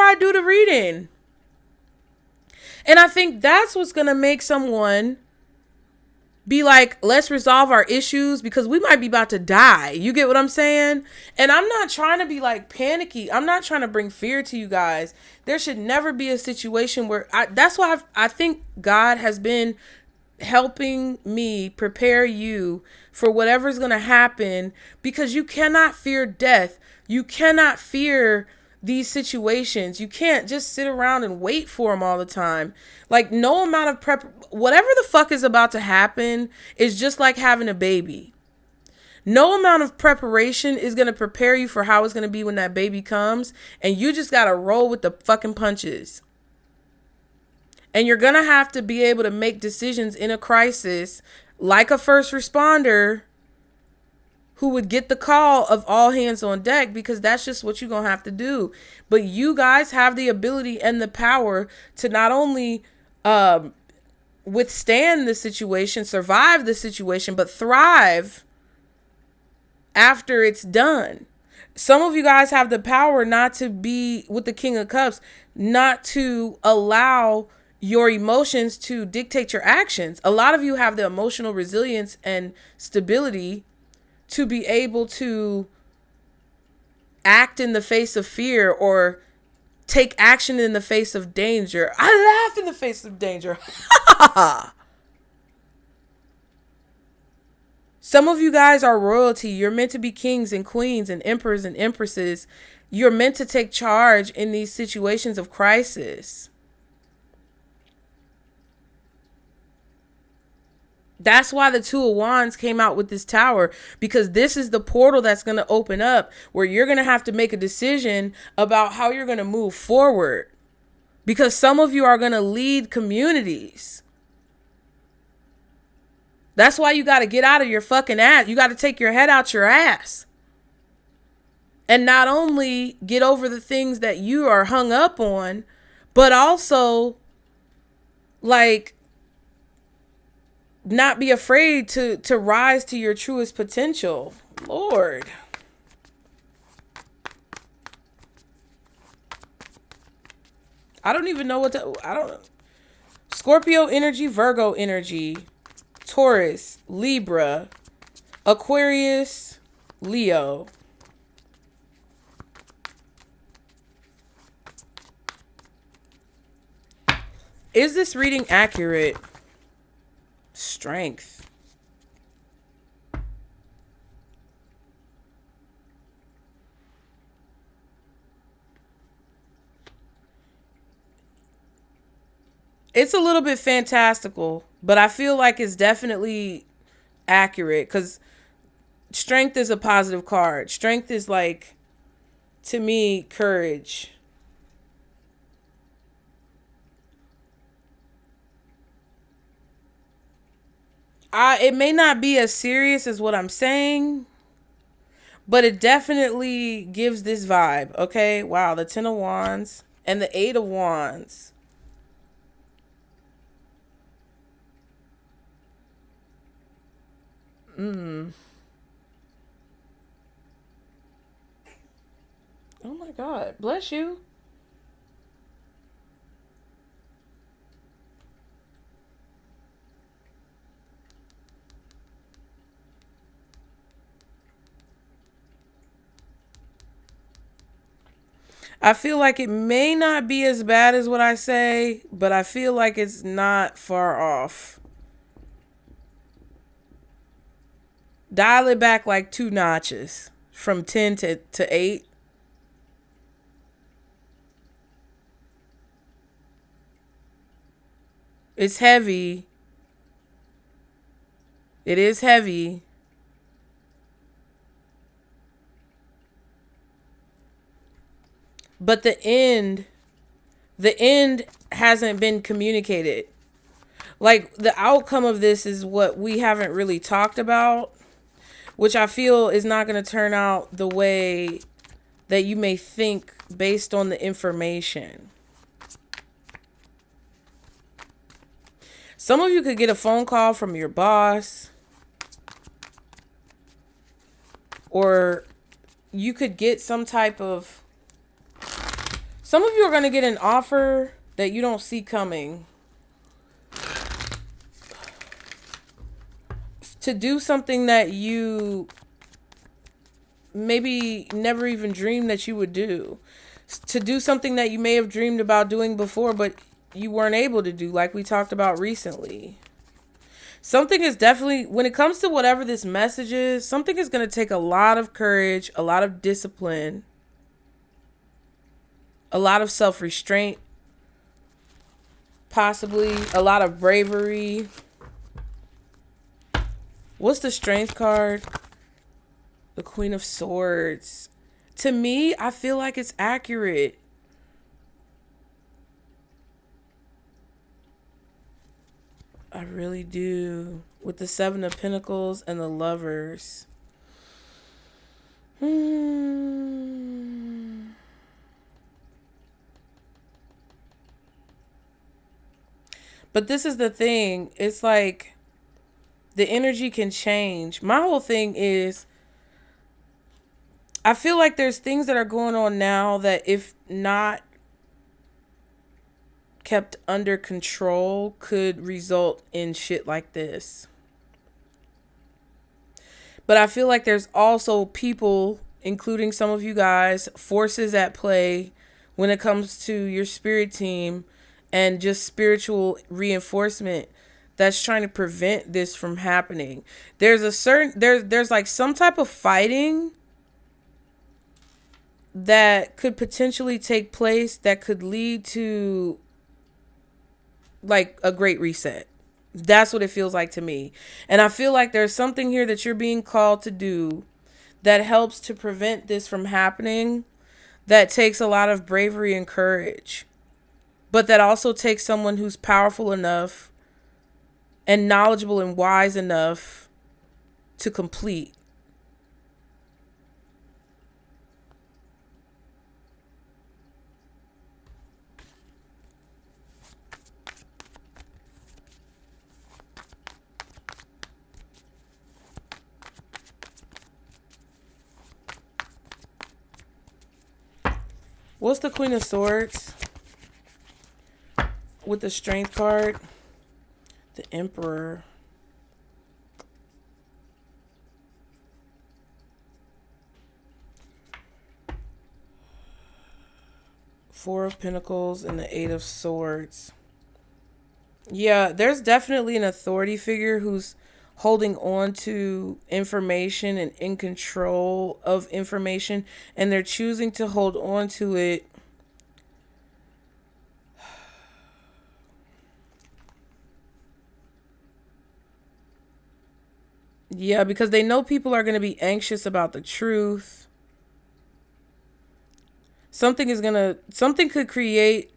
I do the reading. And I think that's what's going to make someone be like, let's resolve our issues, because we might be about to die. You get what I'm saying? And I'm not trying to be like panicky. I'm not trying to bring fear to you guys. There should never be a situation where that's why I think God has been helping me prepare you for whatever's going to happen, because you cannot fear death. You cannot fear these situations. You can't just sit around and wait for them all the time. Like, no amount of whatever the fuck is about to happen is just like having a baby. No amount of preparation is going to prepare you for how it's going to be when that baby comes. And you just got to roll with the fucking punches. And you're going to have to be able to make decisions in a crisis like a first responder who would get the call of all hands on deck, because that's just what you're going to have to do. But you guys have the ability and the power to not only withstand the situation, survive the situation, but thrive after it's done. Some of you guys have the power not to be with the King of Cups, not to allow your emotions to dictate your actions. A lot of you have the emotional resilience and stability to be able to act in the face of fear or take action in the face of danger. I laugh in the face of danger. Some of you guys are royalty. You're meant to be kings and queens and emperors and empresses. You're meant to take charge in these situations of crisis. That's why the Two of Wands came out with this Tower, because this is the portal that's going to open up where you're going to have to make a decision about how you're going to move forward, because some of you are going to lead communities. That's why you got to get out of your fucking ass. You got to take your head out your ass and not only get over the things that you are hung up on, but also like not be afraid to rise to your truest potential. Lord. I don't even know Scorpio energy, Virgo energy, Taurus, Libra, Aquarius, Leo. Is this reading accurate? Strength. It's a little bit fantastical, but I feel like it's definitely accurate, because strength is a positive card. Strength is like, to me, courage. It may not be as serious as what I'm saying, but it definitely gives this vibe. Okay, wow, the 10 of Wands and the 8 of Wands. Oh my God, bless you. I feel like it may not be as bad as what I say, but I feel like it's not far off. Dial it back like 2 notches from 10 to 8. It's heavy. It is heavy. But the end hasn't been communicated. Like, the outcome of this is what we haven't really talked about, which I feel is not going to turn out the way that you may think based on the information. Some of you could get a phone call from your boss, or you could get some type of... Some of you are going to get an offer that you don't see coming to do something that you maybe never even dreamed that you would do. To do something that you may have dreamed about doing before, but you weren't able to do, like we talked about recently. Something is definitely, when it comes to whatever this message is, something is going to take a lot of courage, a lot of discipline, a lot of self-restraint, possibly a lot of bravery. What's the Strength card? The Queen of Swords. To me, I feel like it's accurate. I really do. With the Seven of Pentacles and the Lovers. But this is the thing. It's like the energy can change. My whole thing is, I feel like there's things that are going on now that, if not kept under control, could result in shit like this. But I feel like there's also people, including some of you guys, forces at play when it comes to your spirit team and just spiritual reinforcement that's trying to prevent this from happening. There's a certain, there's like some type of fighting that could potentially take place that could lead to like a great reset. That's what it feels like to me. And I feel like there's something here that you're being called to do that helps to prevent this from happening, that takes a lot of bravery and courage, but that also takes someone who's powerful enough and knowledgeable and wise enough to complete. What's the Queen of Swords with the Strength card? The Emperor. Four of Pentacles and the Eight of Swords. Yeah, there's definitely an authority figure who's holding on to information and in control of information, and they're choosing to hold on to it yeah, because they know people are going to be anxious about the truth. Something could create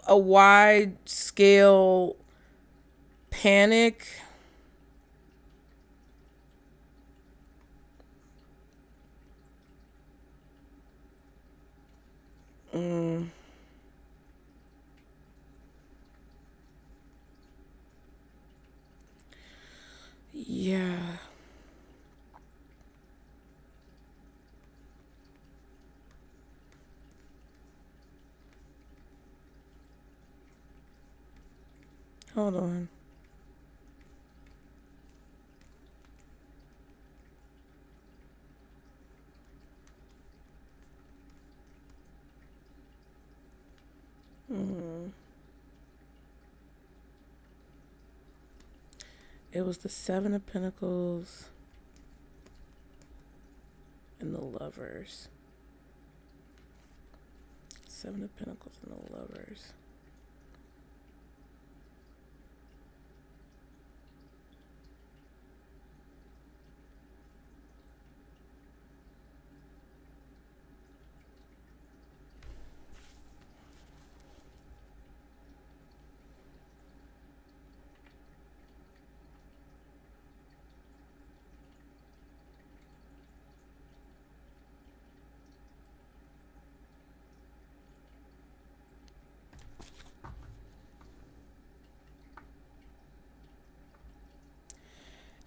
a wide scale panic. Yeah. Hold on. It was the Seven of Pentacles and the Lovers. Seven of Pentacles and the Lovers.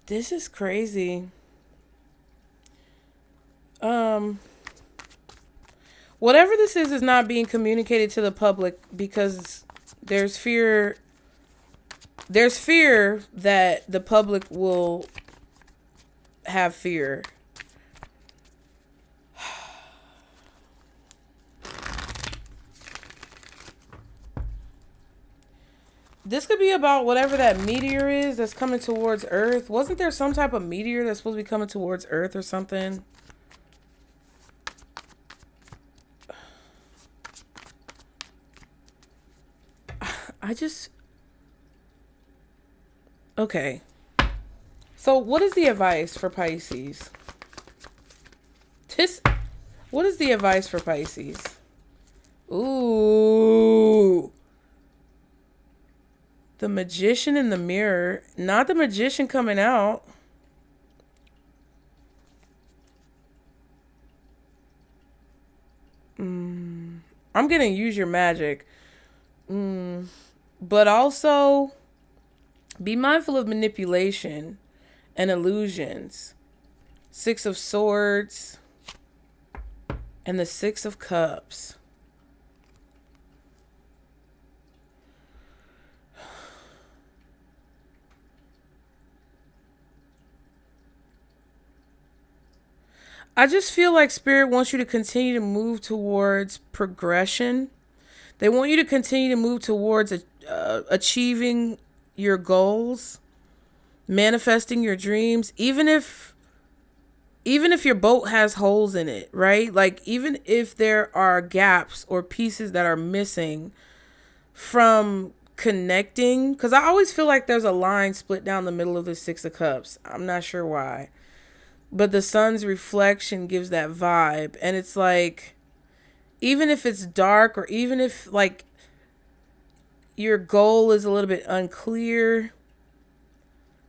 This is crazy. Whatever this is not being communicated to the public because there's fear. There's fear that the public will have fear. This could be about whatever that meteor is that's coming towards Earth. Wasn't there some type of meteor that's supposed to be coming towards Earth or something? Okay. So what is the advice for Pisces? What is the advice for Pisces? Ooh. The Magician in the mirror. Not the Magician coming out. I'm gonna use your magic. But also be mindful of manipulation and illusions. Six of Swords and the Six of Cups. I just feel like Spirit wants you to continue to move towards progression. They want you to continue to move towards achieving your goals, manifesting your dreams, even if your boat has holes in it, right? Like, even if there are gaps or pieces that are missing from connecting, because I always feel like there's a line split down the middle of the Six of Cups. I'm not sure why. But the sun's reflection gives that vibe. And it's like, even if it's dark, or even if like your goal is a little bit unclear,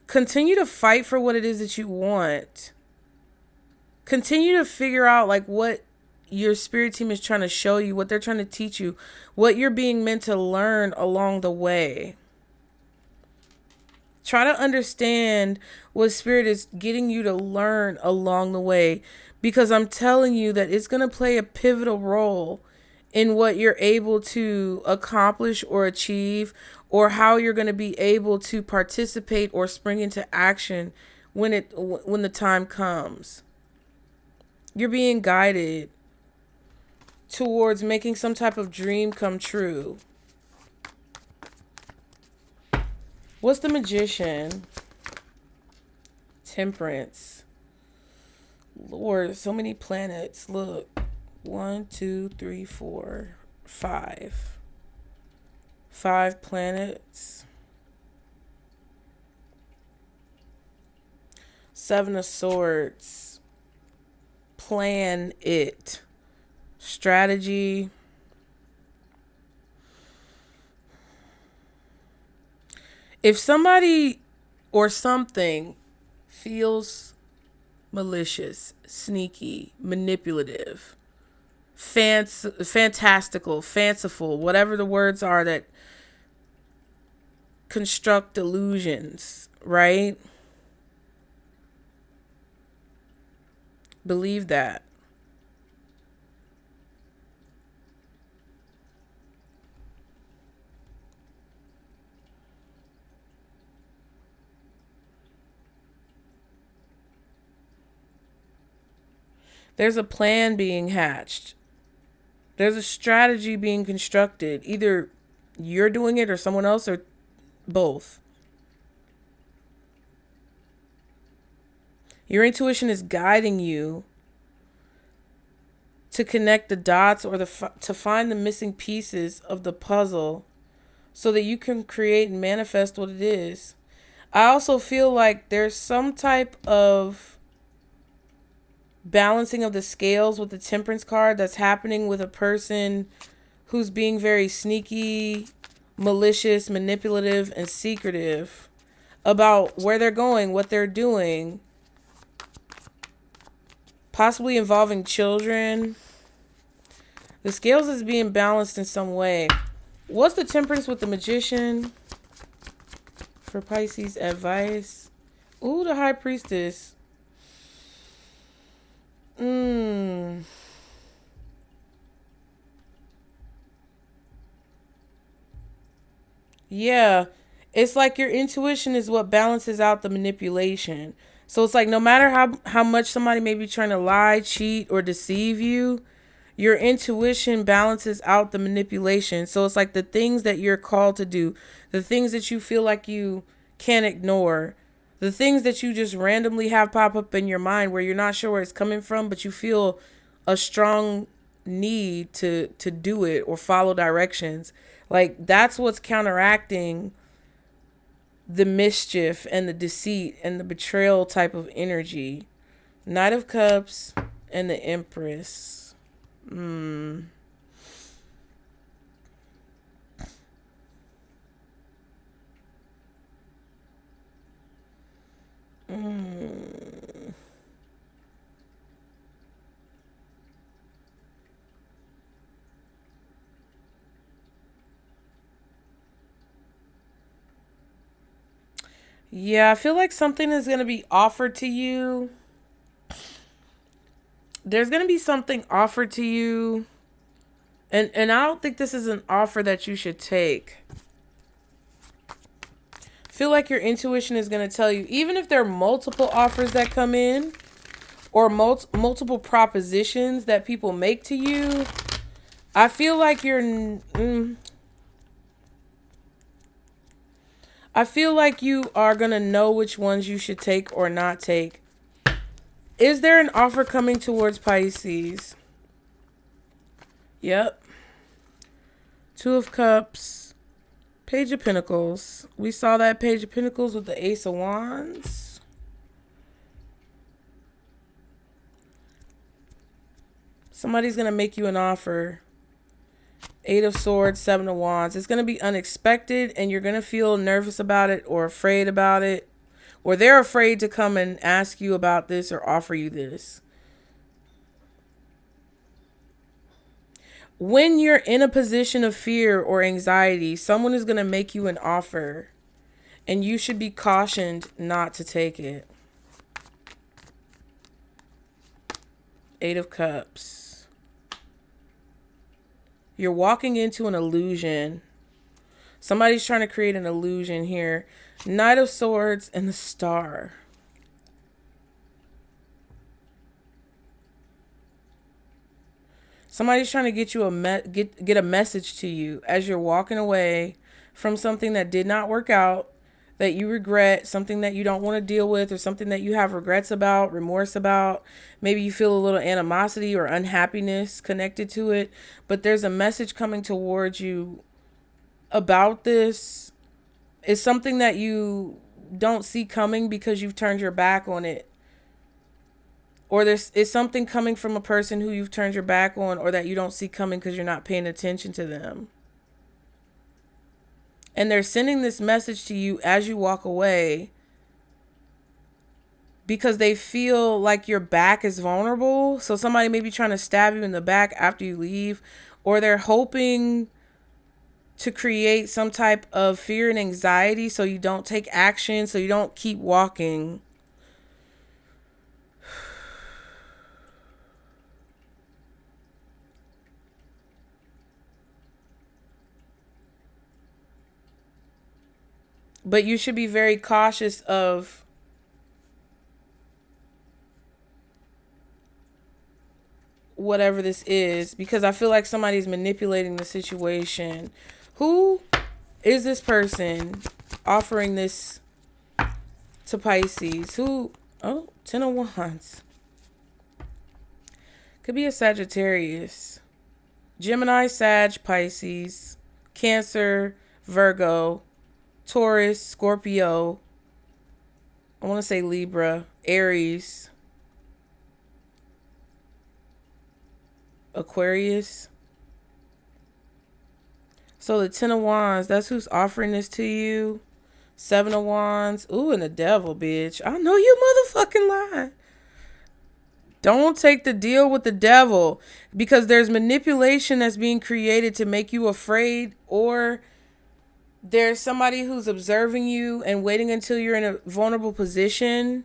continue to fight for what it is that you want. Continue to figure out like what your spirit team is trying to show you, what they're trying to teach you, what you're being meant to learn along the way. Try to understand what Spirit is getting you to learn along the way, because I'm telling you that it's going to play a pivotal role in what you're able to accomplish or achieve, or how you're going to be able to participate or spring into action when the time comes. You're being guided towards making some type of dream come true. What's the Magician? Temperance. Lord, so many planets. Look. 1, 2, 3, 4, 5. 5 planets. 7 of Swords. Plan it. Strategy. If somebody or something feels malicious, sneaky, manipulative, fantastical, fanciful, whatever the words are that construct illusions, right? Believe that. There's a plan being hatched. There's a strategy being constructed. Either you're doing it or someone else, or both. Your intuition is guiding you to connect the dots, or to find the missing pieces of the puzzle so that you can create and manifest what it is. I also feel like there's some type of balancing of the scales with the Temperance card that's happening with a person who's being very sneaky, malicious, manipulative, and secretive about where they're going, what they're doing, possibly involving children. The scales is being balanced in some way. What's the Temperance with the Magician for Pisces advice? Ooh, the High Priestess. Yeah. It's like your intuition is what balances out the manipulation. So it's like no matter how much somebody may be trying to lie, cheat, or deceive you, Your intuition balances out the manipulation. So it's like the things that you're called to do, the things that you feel like you can't ignore, the things that you just randomly have pop up in your mind where you're not sure where it's coming from, but you feel a strong need to do it or follow directions. Like that's what's counteracting the mischief and the deceit and the betrayal type of energy. Knight of Cups and the Empress. Mm. Mm. Yeah, I feel like something is going to be offered to you. There's going to be something offered to you. And I don't think this is an offer that you should take. Feel like your intuition is going to tell you, even if there are multiple offers that come in or multiple propositions that people make to you, I feel like I feel like you are going to know which ones you should take or not take. Is there an offer coming towards Pisces? Yep. Two of Cups. Page of Pentacles. We saw that Page of Pentacles with the Ace of Wands. Somebody's going to make you an offer. Eight of Swords, Seven of Wands. It's going to be unexpected and you're going to feel nervous about it or afraid about it. Or they're afraid to come and ask you about this or offer you this. When you're in a position of fear or anxiety, someone is going to make you an offer and you should be cautioned not to take it. Eight of Cups. You're walking into an illusion. Somebody's trying to create an illusion here. Knight of Swords and the Star. Somebody's trying to get you get a message to you as you're walking away from something that did not work out, that you regret, something that you don't want to deal with, or something that you have regrets about, remorse about. Maybe you feel a little animosity or unhappiness connected to it, but there's a message coming towards you about this. It's something that you don't see coming because you've turned your back on it. Or is something coming from a person who you've turned your back on or that you don't see coming because you're not paying attention to them. And they're sending this message to you as you walk away because they feel like your back is vulnerable. So somebody may be trying to stab you in the back after you leave, or they're hoping to create some type of fear and anxiety so you don't take action, so you don't keep walking. But you should be very cautious of whatever this is, because I feel like somebody's manipulating the situation. Who is this person offering this to Pisces? Who? Oh, 10 of Wands. Could be a Sagittarius. Gemini, Sag, Pisces, Cancer, Virgo, Taurus, Scorpio. I want to say Libra, Aries, Aquarius. So the 10 of Wands, that's who's offering this to you. 7 of Wands. Ooh, and the Devil, bitch. I know you motherfucking lying. Don't take the deal with the devil, because there's manipulation that's being created to make you afraid, or there's somebody who's observing you and waiting until you're in a vulnerable position.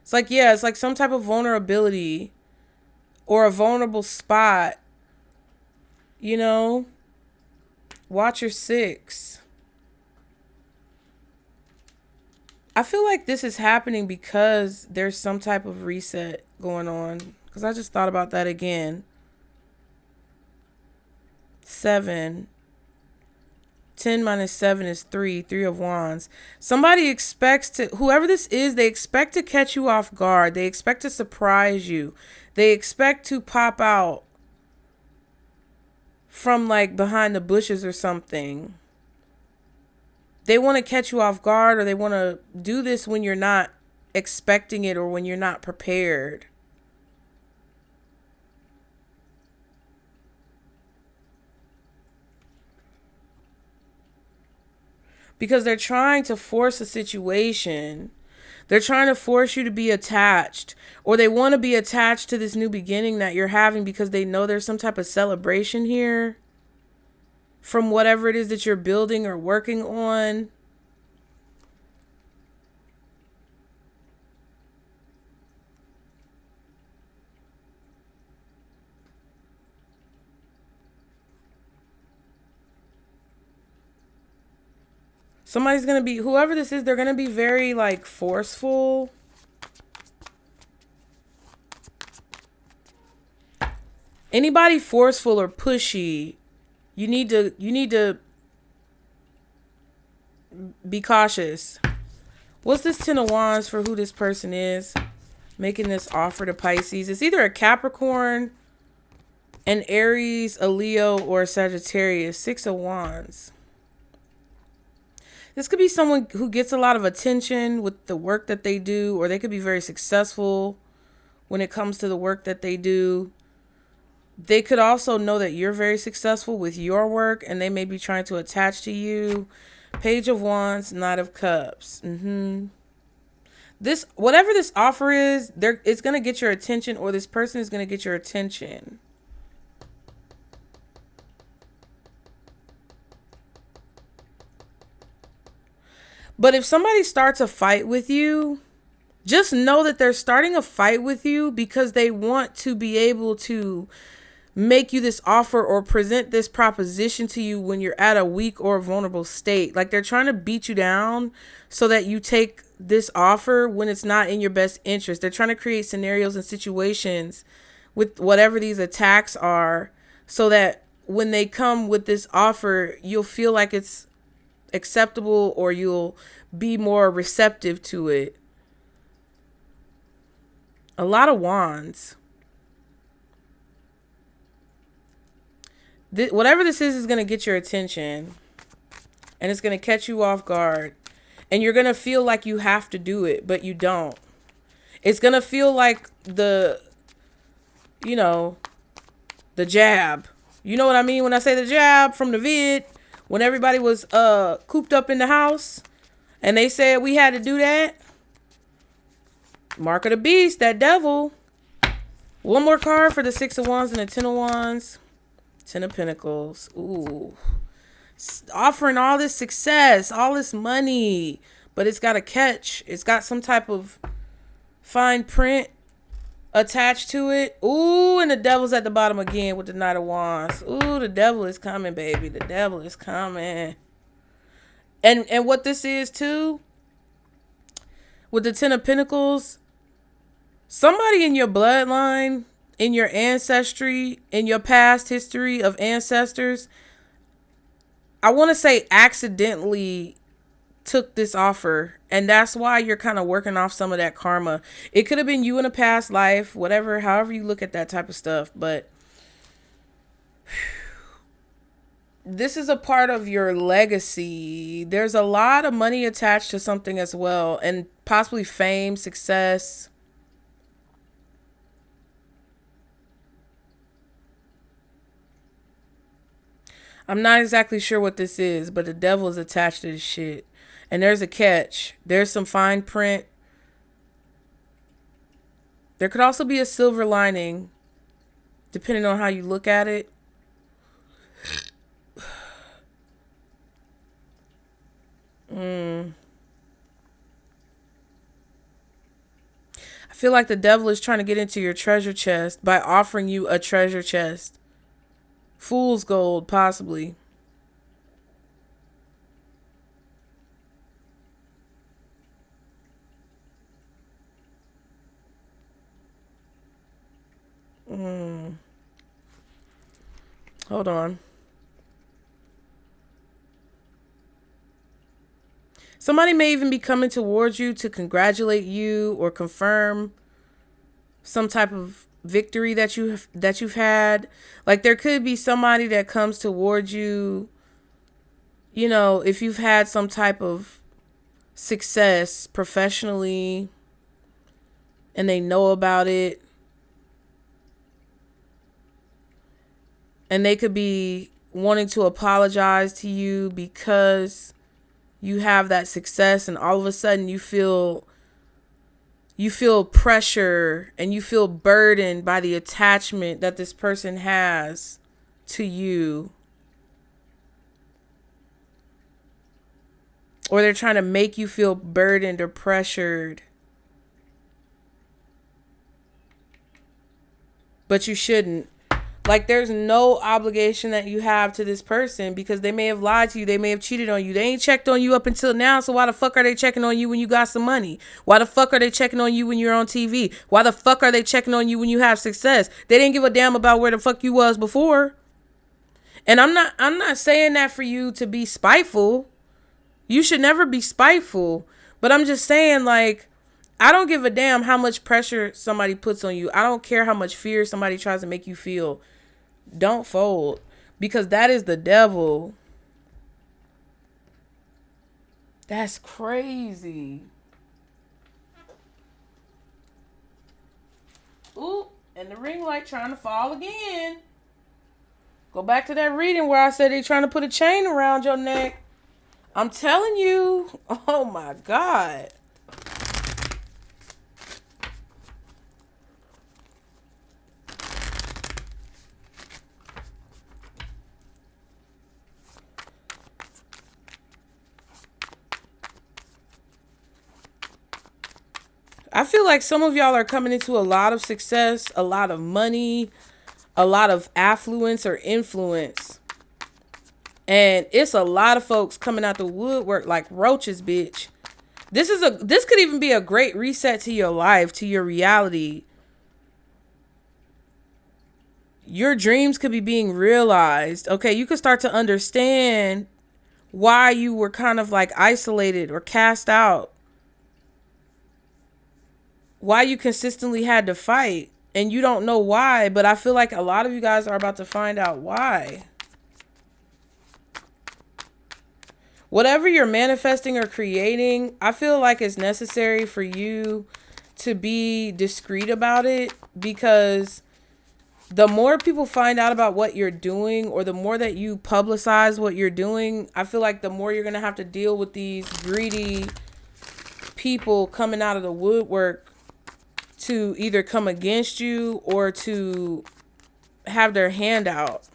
It's like, yeah, it's like some type of vulnerability or a vulnerable spot, you know? Watch your 6. I feel like this is happening because there's some type of reset going on. Because I just thought about that again. 7. 10 minus 7 is 3. 3 of Wands. Somebody expects to, whoever this is, they expect to catch you off guard. They expect to surprise you. They expect to pop out from like behind the bushes or something. They want to catch you off guard, or they want to do this when you're not expecting it or when you're not prepared. Because they're trying to force a situation. They're trying to force you to be attached, or they want to be attached to this new beginning that you're having because they know there's some type of celebration here from whatever it is that you're building or working on. Somebody's going to be, whoever this is, they're going to be very like forceful. Anybody forceful or pushy, you need to be cautious. What's this 10 of Wands for who this person is making this offer to Pisces? It's either a Capricorn, an Aries, a Leo, or a Sagittarius. 6 of Wands. This could be someone who gets a lot of attention with the work that they do, or they could be very successful when it comes to the work that they do. They could also know that you're very successful with your work, and they may be trying to attach to you. Page of Wands, Knight of Cups. This, whatever this offer is, it's going to get your attention, or this person is going to get your attention. But if somebody starts a fight with you, just know that they're starting a fight with you because they want to be able to make you this offer or present this proposition to you when you're at a weak or vulnerable state. Like they're trying to beat you down so that you take this offer when it's not in your best interest. They're trying to create scenarios and situations with whatever these attacks are so that when they come with this offer, you'll feel like it's acceptable or you'll be more receptive to it. A lot of Wands. Whatever this is going to get your attention, and it's going to catch you off guard, and you're going to feel like you have to do it, but you don't. It's going to feel like the jab. You know what I mean when I say the jab from the vid? When everybody was cooped up in the house and they said we had to do that. Mark of the beast, that devil. One more card for the 6 of Wands and the 10 of Wands. 10 of Pentacles. Ooh. Offering all this success, all this money, but it's got a catch. It's got some type of fine print attached to it. Ooh, and the devil's at the bottom again with the Knight of Wands. Ooh, the devil is coming, baby. The devil is coming. And what this is too, with the 10 of Pentacles, somebody in your bloodline, in your ancestry, in your past history of ancestors, I want to say accidentally took this offer, and that's why you're kind of working off some of that karma. It could have been you in a past life, whatever, however you look at that type of stuff, but this is a part of your legacy. There's a lot of money attached to something as well, and possibly fame, success. I'm not exactly sure what this is, but the devil is attached to this shit. And there's a catch. There's some fine print. There could also be a silver lining, depending on how you look at it. I feel like the devil is trying to get into your treasure chest by offering you a treasure chest. Fool's gold, possibly. Hold on. Somebody may even be coming towards you to congratulate you or confirm some type of victory that you've had. Like there could be somebody that comes towards you, you know, if you've had some type of success professionally and they know about it, and they could be wanting to apologize to you because you have that success, and all of a sudden you feel pressure and you feel burdened by the attachment that this person has to you. Or they're trying to make you feel burdened or pressured. But you shouldn't. Like there's no obligation that you have to this person because they may have lied to you. They may have cheated on you. They ain't checked on you up until now. So why the fuck are they checking on you when you got some money? Why the fuck are they checking on you when you're on TV? Why the fuck are they checking on you when you have success? They didn't give a damn about where the fuck you was before. And I'm not saying that for you to be spiteful. You should never be spiteful. But I'm just saying, like, I don't give a damn how much pressure somebody puts on you. I don't care how much fear somebody tries to make you feel. Don't fold, because that is the devil. That's crazy. Ooh, and the ring light trying to fall again. Go back to that reading where I said they trying to put a chain around your neck. I'm telling you. Oh my God. I feel like some of y'all are coming into a lot of success, a lot of money, a lot of affluence or influence. And it's a lot of folks coming out the woodwork like roaches, bitch. This could even be a great reset to your life, to your reality. Your dreams could be being realized. Okay, you could start to understand why you were kind of like isolated or cast out. Why you consistently had to fight and you don't know why, but I feel like a lot of you guys are about to find out why. Whatever you're manifesting or creating, I feel like it's necessary for you to be discreet about it, because the more people find out about what you're doing, or the more that you publicize what you're doing, I feel like the more you're going to have to deal with these greedy people coming out of the woodwork to either come against you or to have their hand out.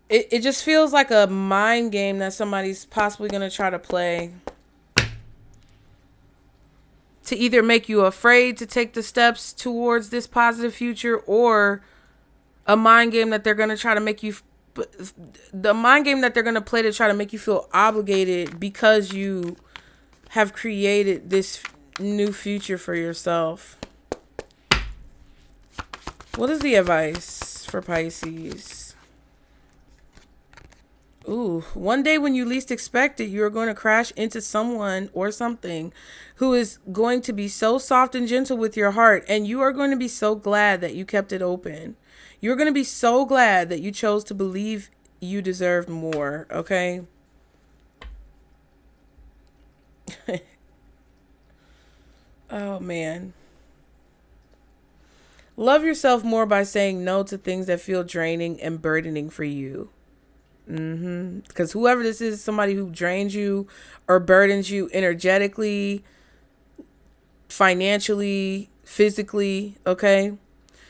It just feels like a mind game that somebody's possibly going to try to play to either make you afraid to take the steps towards this positive future, or a mind game that they're going to try to make you, the mind game that they're going to play to try to make you feel obligated because you have created this new future for yourself. What is the advice for Pisces? Ooh, one day when you least expect it, you're going to crash into someone or something who is going to be so soft and gentle with your heart. And you are going to be so glad that you kept it open. You're going to be so glad that you chose to believe you deserved more. Okay. Oh, man. Love yourself more by saying no to things that feel draining and burdening for you. Because whoever this is, somebody who drains you or burdens you energetically, financially, physically. Okay.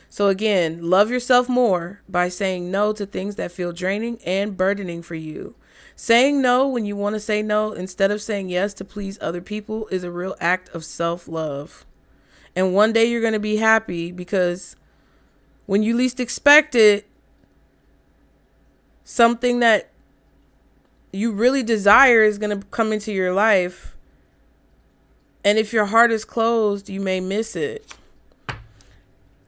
So again, love yourself more by saying no to things that feel draining and burdening for you. Saying no when you want to say no instead of saying yes to please other people is a real act of self-love. And one day you're going to be happy, because when you least expect it, something that you really desire is going to come into your life. And if your heart is closed, you may miss it.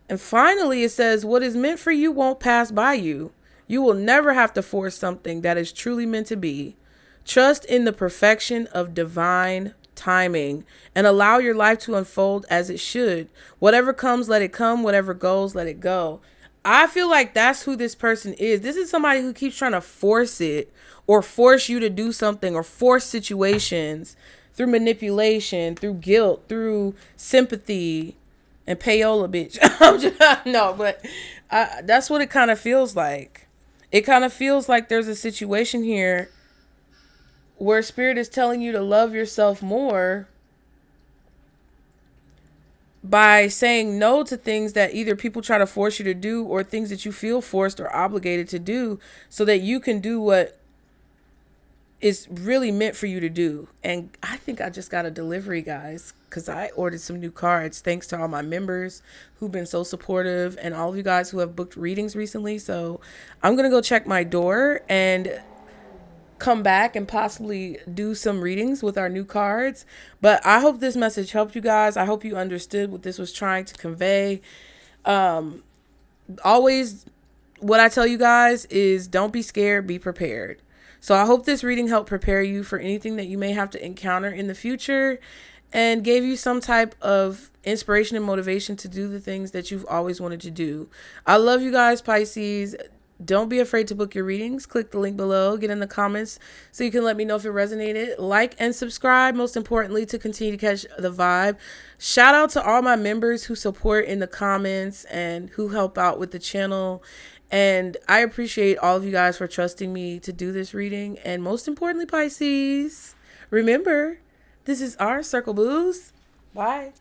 And finally, it says, what is meant for you won't pass by you. You will never have to force something that is truly meant to be. Trust in the perfection of divine timing and allow your life to unfold as it should. Whatever comes, let it come. Whatever goes, let it go. I feel like that's who this person is. This is somebody who keeps trying to force it or force you to do something or force situations through manipulation, through guilt, through sympathy and payola, bitch. I'm just, no, but that's what it kind of feels like. It kind of feels like there's a situation here where spirit is telling you to love yourself more by saying no to things that either people try to force you to do or things that you feel forced or obligated to do so that you can do what is really meant for you to do. And I think I just got a delivery, guys, because I ordered some new cards thanks to all my members who've been so supportive and all of you guys who have booked readings recently. So I'm going to go check my door and come back and possibly do some readings with our new cards. But I hope this message helped you guys. I hope you understood what this was trying to convey. Always what I tell you guys is don't be scared, be prepared. So I hope this reading helped prepare you for anything that you may have to encounter in the future and gave you some type of inspiration and motivation to do the things that you've always wanted to do. I love you guys, Pisces. Don't be afraid to book your readings. Click the link below. Get in the comments so you can let me know if it resonated. Like and subscribe, most importantly, to continue to catch the vibe. Shout out to all my members who support in the comments and who help out with the channel. And I appreciate all of you guys for trusting me to do this reading. And most importantly, Pisces, remember, this is our Circle Booze. Bye.